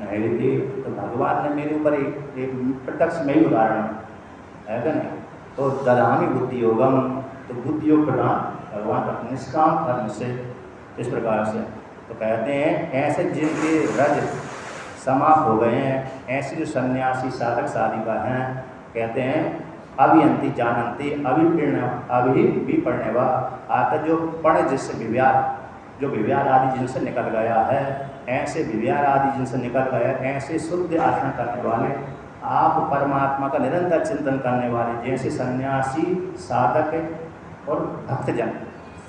नहीं थी। तो भगवान ने मेरे ऊपर एक प्रत्यक्ष में ही उदाहरण है क्या नहीं। तो ददामि बुद्धि योगम, तो बुद्धि योग प्रदान भगवान का निष्काम कर्म से, इस प्रकार से। तो कहते हैं ऐसे जिनके रज समाप्त हो गए हैं, ऐसे जो सन्यासी, साधक, साधिका हैं, कहते हैं अभियंती जानंती अभी भी पढ़ने वा आता जो पढ़ जिससे विव्यार, जो विव्यार आदि जिनसे निकल गया है, ऐसे विव्यार आदि जिनसे निकल गया, ऐसे शुद्ध आचरण करने वाले, आप परमात्मा का निरंतर चिंतन करने वाले, जैसे सन्यासी साधक और भक्तजन,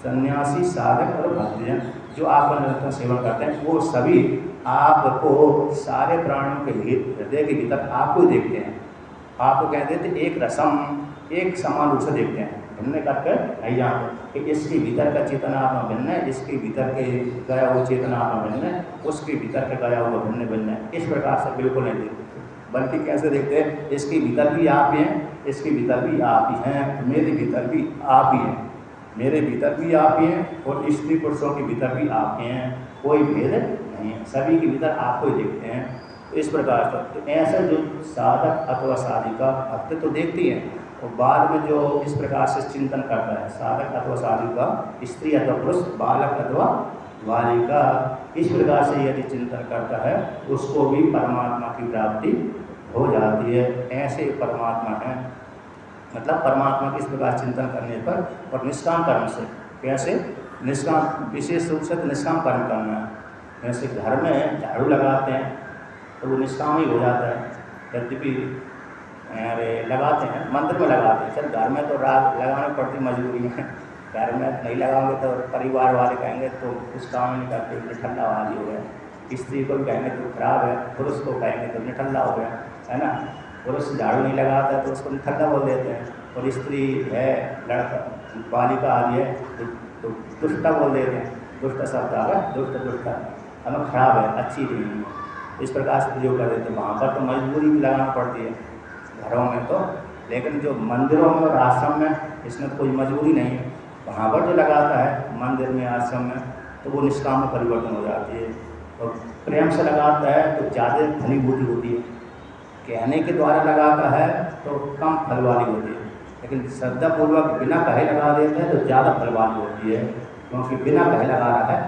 सन्यासी साधक और भक्तजन जो आपका निरंतर सेवन करते हैं, वो सभी आपको सारे प्राणियों के हृदय के भीतर आपको देखते हैं। आपको कहते थे एक रसम, एक समान रूप से देखते हैं, भिन्न करके नहीं जानते कि इसके भीतर का चेतना आत्मा भिन्न है, इसके भीतर के गया हुआ चेतना आत्मा भिन्न है, उसके भीतर का गया हुआ भिन्न भिन्न है। इस प्रकार से बिल्कुल नहीं देखते, बल्कि कैसे देखते हैं, इसके भीतर भी आप ही हैं, इसके भीतर भी आप ही हैं, मेरे भीतर भी आप ही हैं, मेरे भीतर भी आप ही हैं, और स्त्री पुरुषों के भीतर भी आप ही हैं, कोई भेद नहीं है, सभी के भीतर आपको ही देखते हैं। तो इस प्रकार से तो ऐसा जो साधक अथवा साधिका, भक्त तो देखती हैं, और बाद में जो इस प्रकार से चिंतन करता है, साधक अथवा साधिका, स्त्री अथवा पुरुष, बालक अथवा बालिका, इस प्रकार से यदि चिंतन करता है, उसको भी परमात्मा की प्राप्ति हो जाती है। ऐसे परमात्मा है, मतलब परमात्मा की इस प्रकार चिंतन करने पर, और निष्काम कर्म से, कैसे निष्काम, विशेष रूप से तो निष्काम कर्म करना है। जैसे घर में झाड़ू लगाते हैं तो वो निष्काम ही हो जाता है, यद्यपि अरे लगाते हैं, मंदिर में लगाते हैं, चल घर में तो रात लगानी पड़ती मजबूरी में, घर में नहीं लगाओगे तो परिवार वाले कहेंगे तो कुछ काम नहीं करते, निठल्ला वाली हो गया, स्त्री को भी कहेंगे तो खराब है, पुरुष को कहेंगे तो निठल्ला हो गया, है ना। पुरुष झाड़ू नहीं लगाता तो उसको निठल्ला बोल देते हैं, और स्त्री है, लड़का बालिका आदि है तो दुष्टा बोल देते हैं, दुष्ट शब्द आ गया, दुष्ट दुष्टा, हमें खराब है, अच्छी नहीं है, इस प्रकार से प्रयोग कर देते हैं। वहाँ पर तो मजबूरी भी लगाना पड़ती है घरों में तो, लेकिन जो मंदिरों में और आश्रम में इसमें तो कोई मजबूरी नहीं है, वहाँ पर जो लगाता है मंदिर में आश्रम में तो वो निष्काम में परिवर्तन हो जाती है, और प्रेम से लगाता है तो ज़्यादा फलीभूति होती है, कहने के द्वारा लगाता है तो कम फल वाली होती है, लेकिन श्रद्धापूर्वक बिना कहे लगा देते हैं तो ज़्यादा फल वाली होती है, क्योंकि बिना कहे लगा रहा है,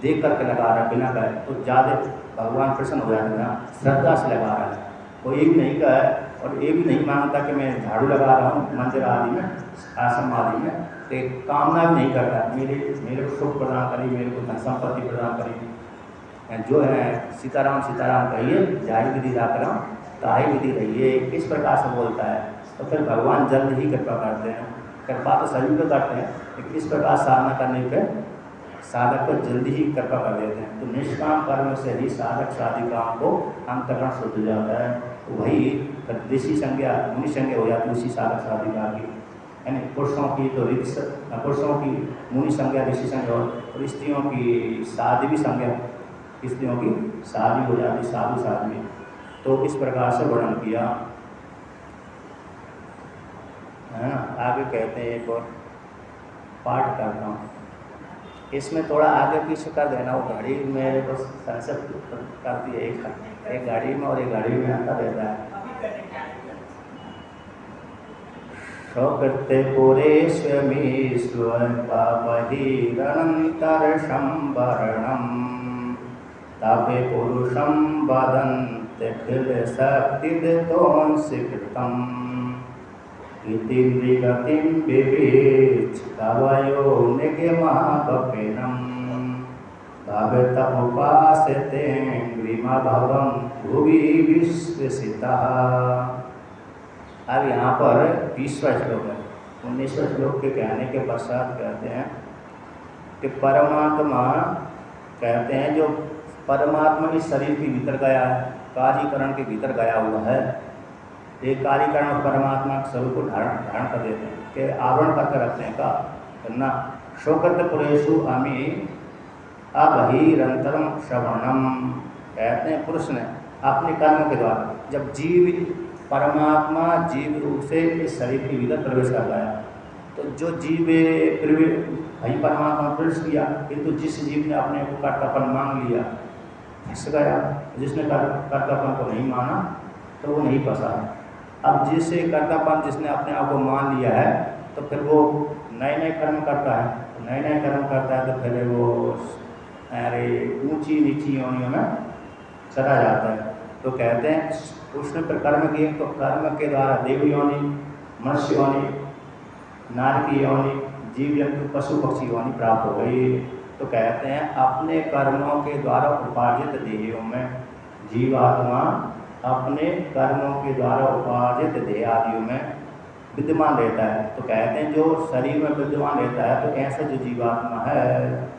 देख करके लगा रहा है, बिना कहे तो ज़्यादा भगवान प्रसन्न हो जाते हैं ना, श्रद्धा से लगा रहा है। कोई ये भी नहीं कहे और ये भी नहीं मानता कि मैं झाड़ू लगा रहा हूँ मंदिर आदि में, आश्रम आदि में, तो कामना भी नहीं करता मेरे को सुख प्रदान करी, मेरे को धन संपत्ति प्रदान करी, जो है सीताराम सीताराम कहिए, जाहि विधि राम ताहि विधि रहिए, इस प्रकार से बोलता है। तो फिर भगवान जल्द ही कृपा करते हैं, कृपा तो सभी को करते हैं, लेकिन इस प्रकार साधना करने पर साधक को जल्दी ही कृपा कर देते हैं। तो निष्काम कर्म से ही साधक साधिकाओं को अंतकरण शुद्ध हो जाता है, तो वही ऋषि संज्ञा मुनि संज्ञा हो जाती है उसी साधक साधिका की, यानी पुरुषों की तो पुरुषों की मुनि संज्ञा ऋषि संज्ञा, और स्त्रियों की साध्वी संज्ञा, स्त्रियों की शादी हो जाती, साधु साध्वी। तो इस प्रकार से वर्णन किया है ना। आगे कहते हैं, एक और पाठ करता हूँ, इसमें थोड़ा आगे पीछे कर देना, वो घड़ी मेरे को संसद करती है, एक गाड़ी में और एक गाड़ी में अंतर रहता है। स्वकृत्य पुरेश्वमीश्वर पापहिरनंतर संवरणम तपे पुरुषम वदन्ते खिल शक्तिदतोंसिकृतम इति मृगतिं विवेच कवयो निगमापपेनम भवतमुपासते ग्रीमभवं भुवि विश्वसितः। अब यहाँ पर 20वां श्लोक है। 19वें श्लोक के कहने के पश्चात कहते हैं कि परमात्मा, कहते हैं जो परमात्मा इस शरीर के भीतर गया है, कार्यकरण के भीतर गया हुआ है, एक कार्यकरण और परमात्मा के स्वरूप को धारण कर देते हैं, कि आवरण करके रखते हैं का ना। शोकत पुरेशु अमी अबहिरंतरम श्रवणम, कहते हैं पुरुष ने अपने कर्मों के द्वारा, जब जीव परमात्मा जीव रूप से इस शरीर के भीतर प्रवेश कर गया, तो जो जीव भाई परमात्मा प्रवेश किया, किंतु जिस जीव ने अपने को कर्तापन मांग लिया फंस गया, जिसने कर्तापन को नहीं माना तो वो नहीं फंसा। अब जिससे कर्तापन जिसने अपने आप को मान लिया है, तो फिर वो नए नए कर्म करता है, नए नए कर्म करता है, तो फिर वो अरे ऊंची नीची योनियों में चला जाता है। तो कहते हैं उसने फिर कर्म किए, तो कर्म के द्वारा देव योनि, मनुष्य योनि, नारी की योनि, जीव जंतु पशु पक्षी योनि प्राप्त हो गई। तो कहते हैं अपने कर्मों के द्वारा उपार्जित देहों में जीवात्मा अपने कर्मों के द्वारा उपार्जित देह आदियों में विद्यमान रहता है। तो कहते हैं जो शरीर में विद्यमान रहता है, तो ऐसा जो जीवात्मा है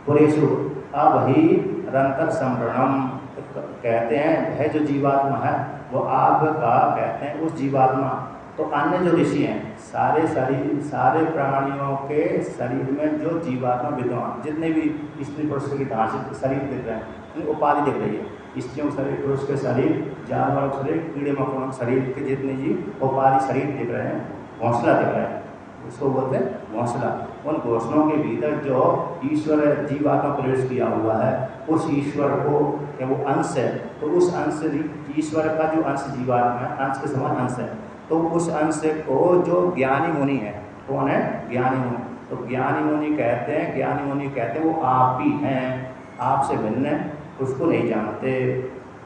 पुरेशु अबहि रंतर संवरणम, तो कहते हैं वह जो जीवात्मा है वो आग का कहते हैं उस जीवात्मा। तो अन्य जो ऋषि हैं सारे प्राणियों के शरीर में जो जीवात्मा विद्यमान, जितने भी स्त्री पुरुष के ढांचे शरीर दिख रहे हैं, उपाधि दिख रही है, स्त्रियों के शरीर, पुरुष के शरीर, जानवरों के शरीर, कीड़े मकोड़ों के शरीर के जितने जीव उपाधि शरीर दिख रहे हैं, घोंसला दिख रहा है, उसको बोलते हैं घोंसला। उन घोंसलों के भीतर जो ईश्वर जीवात्मा प्रवेश किया हुआ है, उस ईश्वर को क्या वो अंश है, तो उस अंश ईश्वर का जो अंश जीवात्मा है, अंश के समान अंश है, तो उस अंश को जो ज्ञानी मुनि है, कौन है? ज्ञानी मुनि। तो ज्ञानी मुनि कहते हैं वो आप ही हैं, आपसे भिन्न उसको नहीं जानते।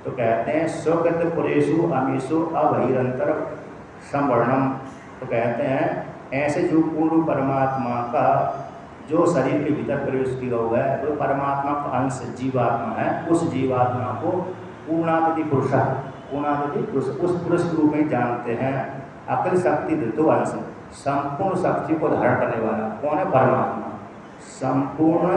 तो कहते हैं स्वगत पुरेशु अमीशु अबहिरंतर संवर्णम। तो कहते हैं ऐसे जो पूर्ण परमात्मा का जो शरीर के भीतर प्रवेश किया हुआ है, वो परमात्मा का अंश जीवात्मा है, उस जीवात्मा को पूर्णातिथि पुरुष उस पुरुष के रूप में जानते हैं। अखिल शक्ति धृतो अंश, संपूर्ण शक्ति को धारण करने वाला कौन है? परमात्मा। संपूर्ण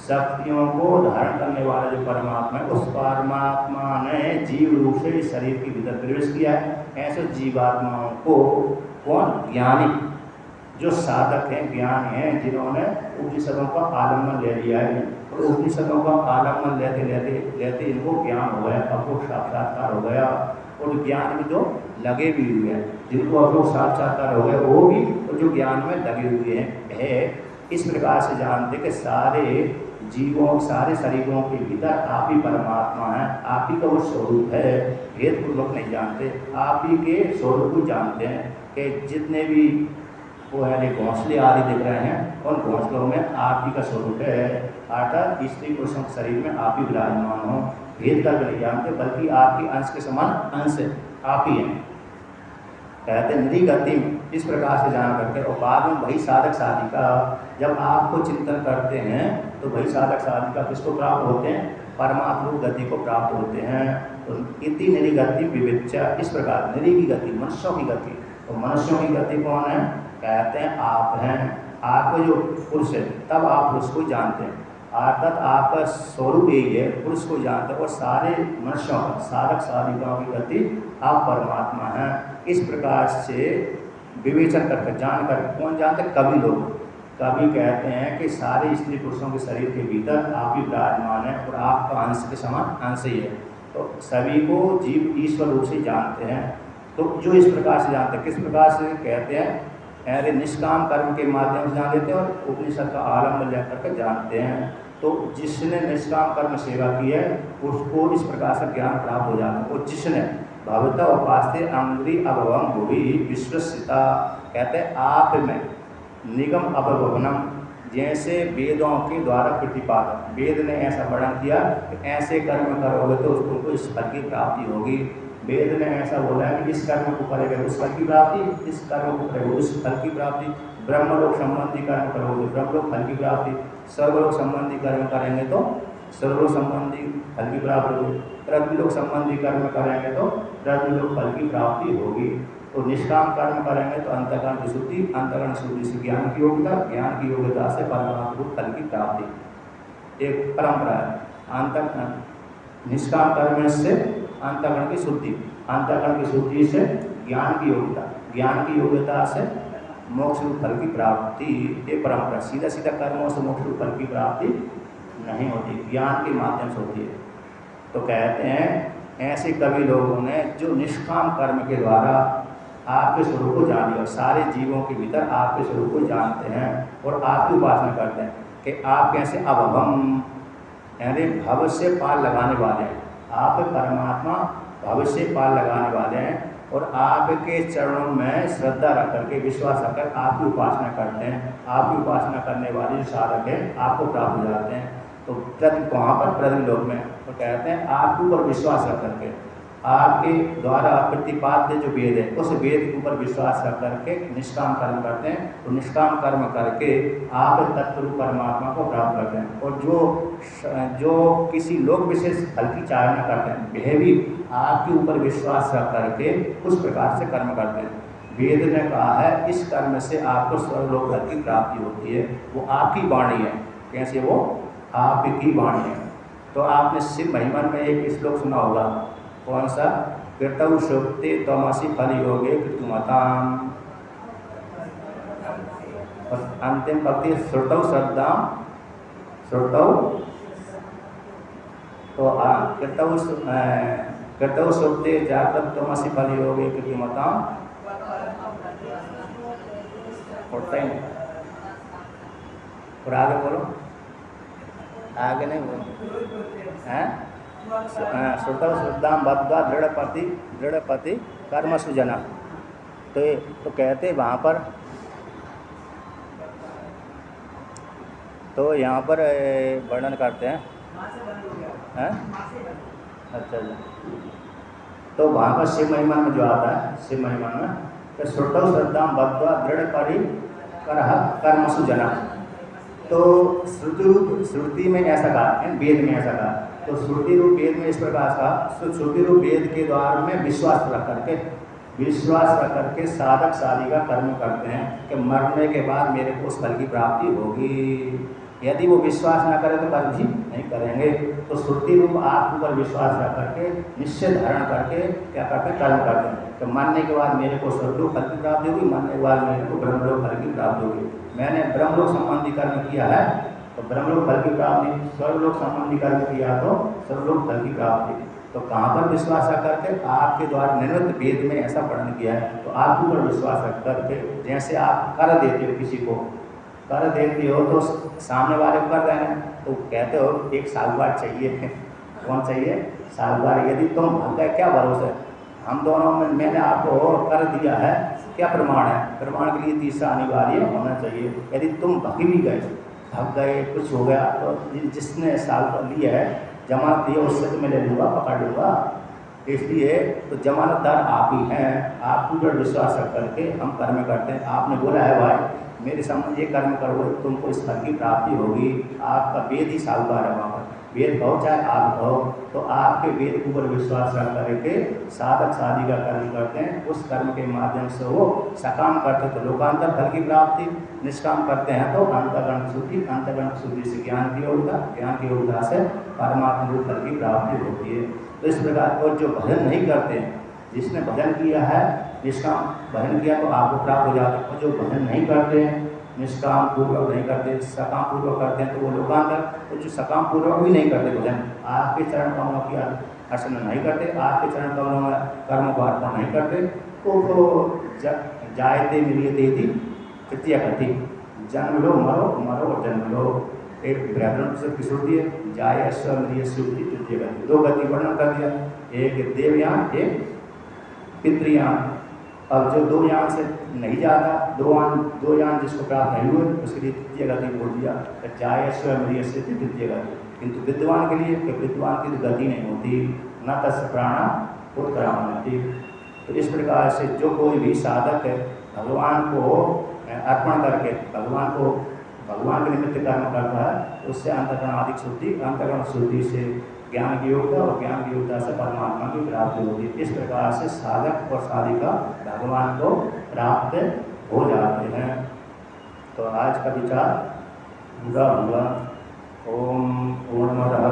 शक्तियों को धारण करने वाला जो परमात्मा है, उस परमात्मा ने जीव रूप से शरीर के भीतर प्रवेश किया है। ऐसे जीवात्माओं को कौन? ज्ञानी, जो साधक हैं, ज्ञानी हैं, जिन्होंने उपनिषदों का आलम्बन ले लिया है, और उपनिषदों का आलम्बन लेते इनको ज्ञान हो गया, अपूर्व साक्षात्कार हो गया। और ज्ञान में जो लगे भी हुए हैं, जिनको अपूर्व साक्षात्कार हो गया, वो भी और जो ज्ञान में लगे हुए हैं, इस प्रकार से जानते कि सारे जीवों, सारे शरीरों के भीतर आप ही परमात्मा है, आप ही का वो स्वरूप है। भेद पूर्वक नहीं जानते, आप ही के स्वरूप को जानते हैं कि जितने भी वो है घोंसले आदि दिख रहे हैं, उन घोंसलों में आप ही का स्वरूप है, अर्थात स्त्री पुरुषों के शरीर में आप ही विराजमान हो। भेद कर नहीं जानते, बल्कि आपके अंश के समान अंश आप ही हैं। कहते निधि गति इस प्रकार से जान करके, और बाद में वही साधक साधिका जब आपको चिंतन करते हैं, तो वही साधक साधिका किसको प्राप्त होते हैं? परमात्मा गति को प्राप्त होते हैं। तो इति निधि गति विविच्य, इस प्रकार निधि की गति, मनुष्यों की गति, तो मनुष्यों की गति कौन है? कहते हैं आप हैं। आपको जो पुरुष है, तब आप पुरुष को जानते हैं, अर्थात आपका स्वरूप यही है, पुरुष को जानते हैं। और सारे मनुष्यों का, साधक साधिकाओं की गति आप परमात्मा हैं। इस प्रकार से विवेचन करके जानकर कौन जानते हैं? कवि लोग। कवि कहते हैं कि सारे स्त्री पुरुषों के शरीर के भीतर आप ही विराजमान है, और आपका अंश के समान अंश ही है। तो सभी को जीव ईश्वर रूप से जानते हैं। तो जो इस प्रकार से जानते हैं, किस प्रकार से कहते हैं? अरे निष्काम कर्म के माध्यम से जान लेते हैं, और उपनिषद का आलम्बन लेकर के जानते हैं। तो जिसने निष्काम कर्म सेवा की है, उसको इस प्रकार से ज्ञान प्राप्त हो जाता है। और जिसने भगवता उपास्ते अंग्री अभवम भूवि विश्वसिता, कहते हैं आप में निगम अभवनम, जैसे वेदों के द्वारा प्रतिपादन, वेद ने ऐसा वर्णन किया कि ऐसे कर्म करोगे तो उसको इस फल की प्राप्ति होगी। वेद ने ऐसा बोला है कि इस कर्म को करेगा उस फल की प्राप्ति, इस कर्म को करेगा उस फल की प्राप्ति। ब्रह्मलोक संबंधी कर्म करोगे ब्रह्मलोक फल की प्राप्ति, सर्वलोक संबंधी कर्म करेंगे तो सर्वलोक संबंधी फल की प्राप्ति होगी, पृथ्वीलोक संबंधी कर्म करेंगे तो पृथ्वीलोक फल की प्राप्ति होगी। तो निष्काम कर्म करेंगे तो अंतःकरण की शुद्धि, अंतःकरण शुद्धि से ज्ञान की योग्यता, ज्ञान की योग्यता से परमात्मा फल की प्राप्ति। एक परंपरा है, निष्काम कर्म से अंतःकरण की शुद्धि, अंतःकरण की शुद्धि से ज्ञान की योग्यता, ज्ञान की योग्यता से मोक्ष रूप फल की प्राप्ति। ये परंपरा, सीधा सीधा कर्मों से मोक्ष रूप फल की प्राप्ति नहीं होती, ज्ञान के माध्यम से होती है। तो कहते हैं ऐसे कवि लोगों ने जो निष्काम कर्म के द्वारा आपके स्वरूप को जान लिया, सारे जीवों के भीतर आपके स्वरूप को जानते हैं और आपकी उपासना करते हैं कि आप कैसे अभवम, यानी भव से पार लगाने वाले हैं। आप परमात्मा भव से पार लगाने वाले हैं, और आपके चरणों में श्रद्धा रख करके, विश्वास रखकर आपकी उपासना करते हैं। आपकी उपासना करने वाले जो साधक हैं आपको प्राप्त हो जाते हैं। तो वहाँ पर पृथ्वी लोक में तो कहते हैं आपके ऊपर विश्वास रख करके, आपके द्वारा प्रतिपाद्य जो वेद है उस वेद के ऊपर विश्वास कर करके निष्काम कर्म करते हैं, तो निष्काम कर्म करके आप तत्व परमात्मा को प्राप्त करते हैं। और जो किसी लोक विशेष फल की चाहना करते हैं वह भी आपके ऊपर विश्वास कर करके उस प्रकार से कर्म करते हैं। वेद ने कहा है इस कर्म से आपको स्वर्गलोक फल की प्राप्ति होती है, वो आपकी वाणी है। कैसे? वो आपकी वाणी है। तो आपने शिव महिमा में एक श्लोक सुना होगा, कौन सा? कृतौ शुक्ते तमसि फल योगे कृतुमताम, अंतिम पंक्ति श्रुतौ श्रद्धाम श्रुतौ, तो कृतौ शुक्ते जातक तमसि फल योगे कृतुमताम, पढ़ते हैं और आगे बोलो, आगे नहीं बोलो हैं। श्रुतौ श्रद्धाम बद्धा दृढ़पति कर्म सुजना। तो कहते वहाँ पर, तो यहाँ पर वर्णन करते हैं अच्छा जी। तो वहाँ पर शिव महिमा में जो आता है, शिव महिमा में तो श्रुतौ श्रद्धाम बद्धा दृढ़पति कर्म सुजना। तो श्रुति में ऐसा कहा, वेद में ऐसा कहा, तो श्रुति रूप वेद में इस प्रकार का, श्रुति रूप वेद के द्वार में विश्वास रख करके साधक साधिका कर्म करते हैं कि मरने के बाद मेरे को उस फल की प्राप्ति होगी। यदि वो विश्वास न करें तो कर्म ही नहीं करेंगे। तो श्रुति रूप आपके ऊपर विश्वास रख करके निश्चय धारण करके क्या करते हैं? कर्म करते हैं। तो मरने के बाद मेरे को स्वर्गलोक फल की प्राप्ति होगी, मरने के बाद मेरे को ब्रह्मलोक फल की प्राप्ति होगी। मैंने ब्रह्मलोक संबंधी कर्म किया है तो ब्रह्मलोक फल की प्राप्ति, स्वर्गलोक संबंधी कर्म किया तो स्वर्गलोक फल की प्राप्ति। तो कहाँ पर विश्वास रख करके? आपके द्वारा निर्मित वेद में ऐसा वर्णन किया है, तो आपके ऊपर विश्वास रख करके, जैसे आप कर देते हो, किसी को कर देते हो तो सामने वाले को कर देना, तो कहते हो एक साहूकार चाहिए। कौन चाहिए? साहूकार। यदि तुम भाग गए, क्या भरोसा है? हम दोनों में मैंने आपको कर दिया है, क्या प्रमाण है? प्रमाण के लिए तीसरा अनिवार्य होना चाहिए। यदि तुम भाग भी गए, कुछ हो गया, तो जिसने साहूकार लिया है, जमानत दिया, उससे तो मैं ले लूँगा, पकड़ लूँगा। इसलिए तो जमानतदार आप ही हैं। आपके ऊपर विश्वास रख करके हम कर्म करते हैं। आपने बोला है भाई मेरे सामने ये कर्म करो, तुमको इस फल की प्राप्ति होगी। आपका वेद ही साहूकार है वहाँ पर, वेद कहो चाहे आप कहो। तो आपके वेद के ऊपर विश्वास रख करके साधक साधिका कर्म करते हैं। उस कर्म के माध्यम से वो सकाम करते तो लोकांतर फल की प्राप्ति, निष्काम करते हैं तो अंतःकरण शुद्धि, अंतःकरण शुद्धि से ज्ञान की योग्यता, ज्ञान की योग्यता से परमात्मा रूप फल की प्राप्ति होती है। तो इस प्रकार और जो भजन नहीं करते हैं, जिसने भजन किया है, निष्काम भजन किया तो आपको प्राप्त हो जाते हैं। और जो भजन नहीं करते हैं, निष्काम पूर्वक नहीं करते, सकाम पूर्वक करते हैं, तो वो लोकांतर। तो जो सकाम पूर्वक भी नहीं करते भजन, आपके चरण कमलों की अर्चना नहीं करते, आपके चरण कमलों में कर्म को अर्पण नहीं करते, तो जायते मिलियते थी तृतीय गति, जन्म लो मरो, मरो और जन्म लो। एक ब्राह्मण की श्रुति है, जाय स्व श्रुति तृतीय गति। दो गति वर्णन कर दिया, एक देवयान, एक पितृयान। अब जो दो यान से नहीं जाता, दो यान जिसको प्राप्त नहीं हुए, उसके लिए तृतीय गति बोल दिया, जाय स्वयं से तृतीय गति। किंतु विद्वान के लिए, विद्वान की तो गति नहीं होती, न तस् प्राणा उत्क्रामन्ति। तो इस प्रकार से जो कोई भी साधक है, भगवान को अर्पण करके भगवान के निमित्त कर्म करता है, उससे अंतःकरण आदि शुद्धि, अंतःकरण शुद्धि से ज्ञान की योग्यता, और ज्ञान की योग्यता से परमात्मा की प्राप्ति होती है। इस प्रकार से साधक और साधिका भगवान को प्राप्त हो जाते हैं। तो आज का विचार पूरा हुआ। ओम पूर्णमदः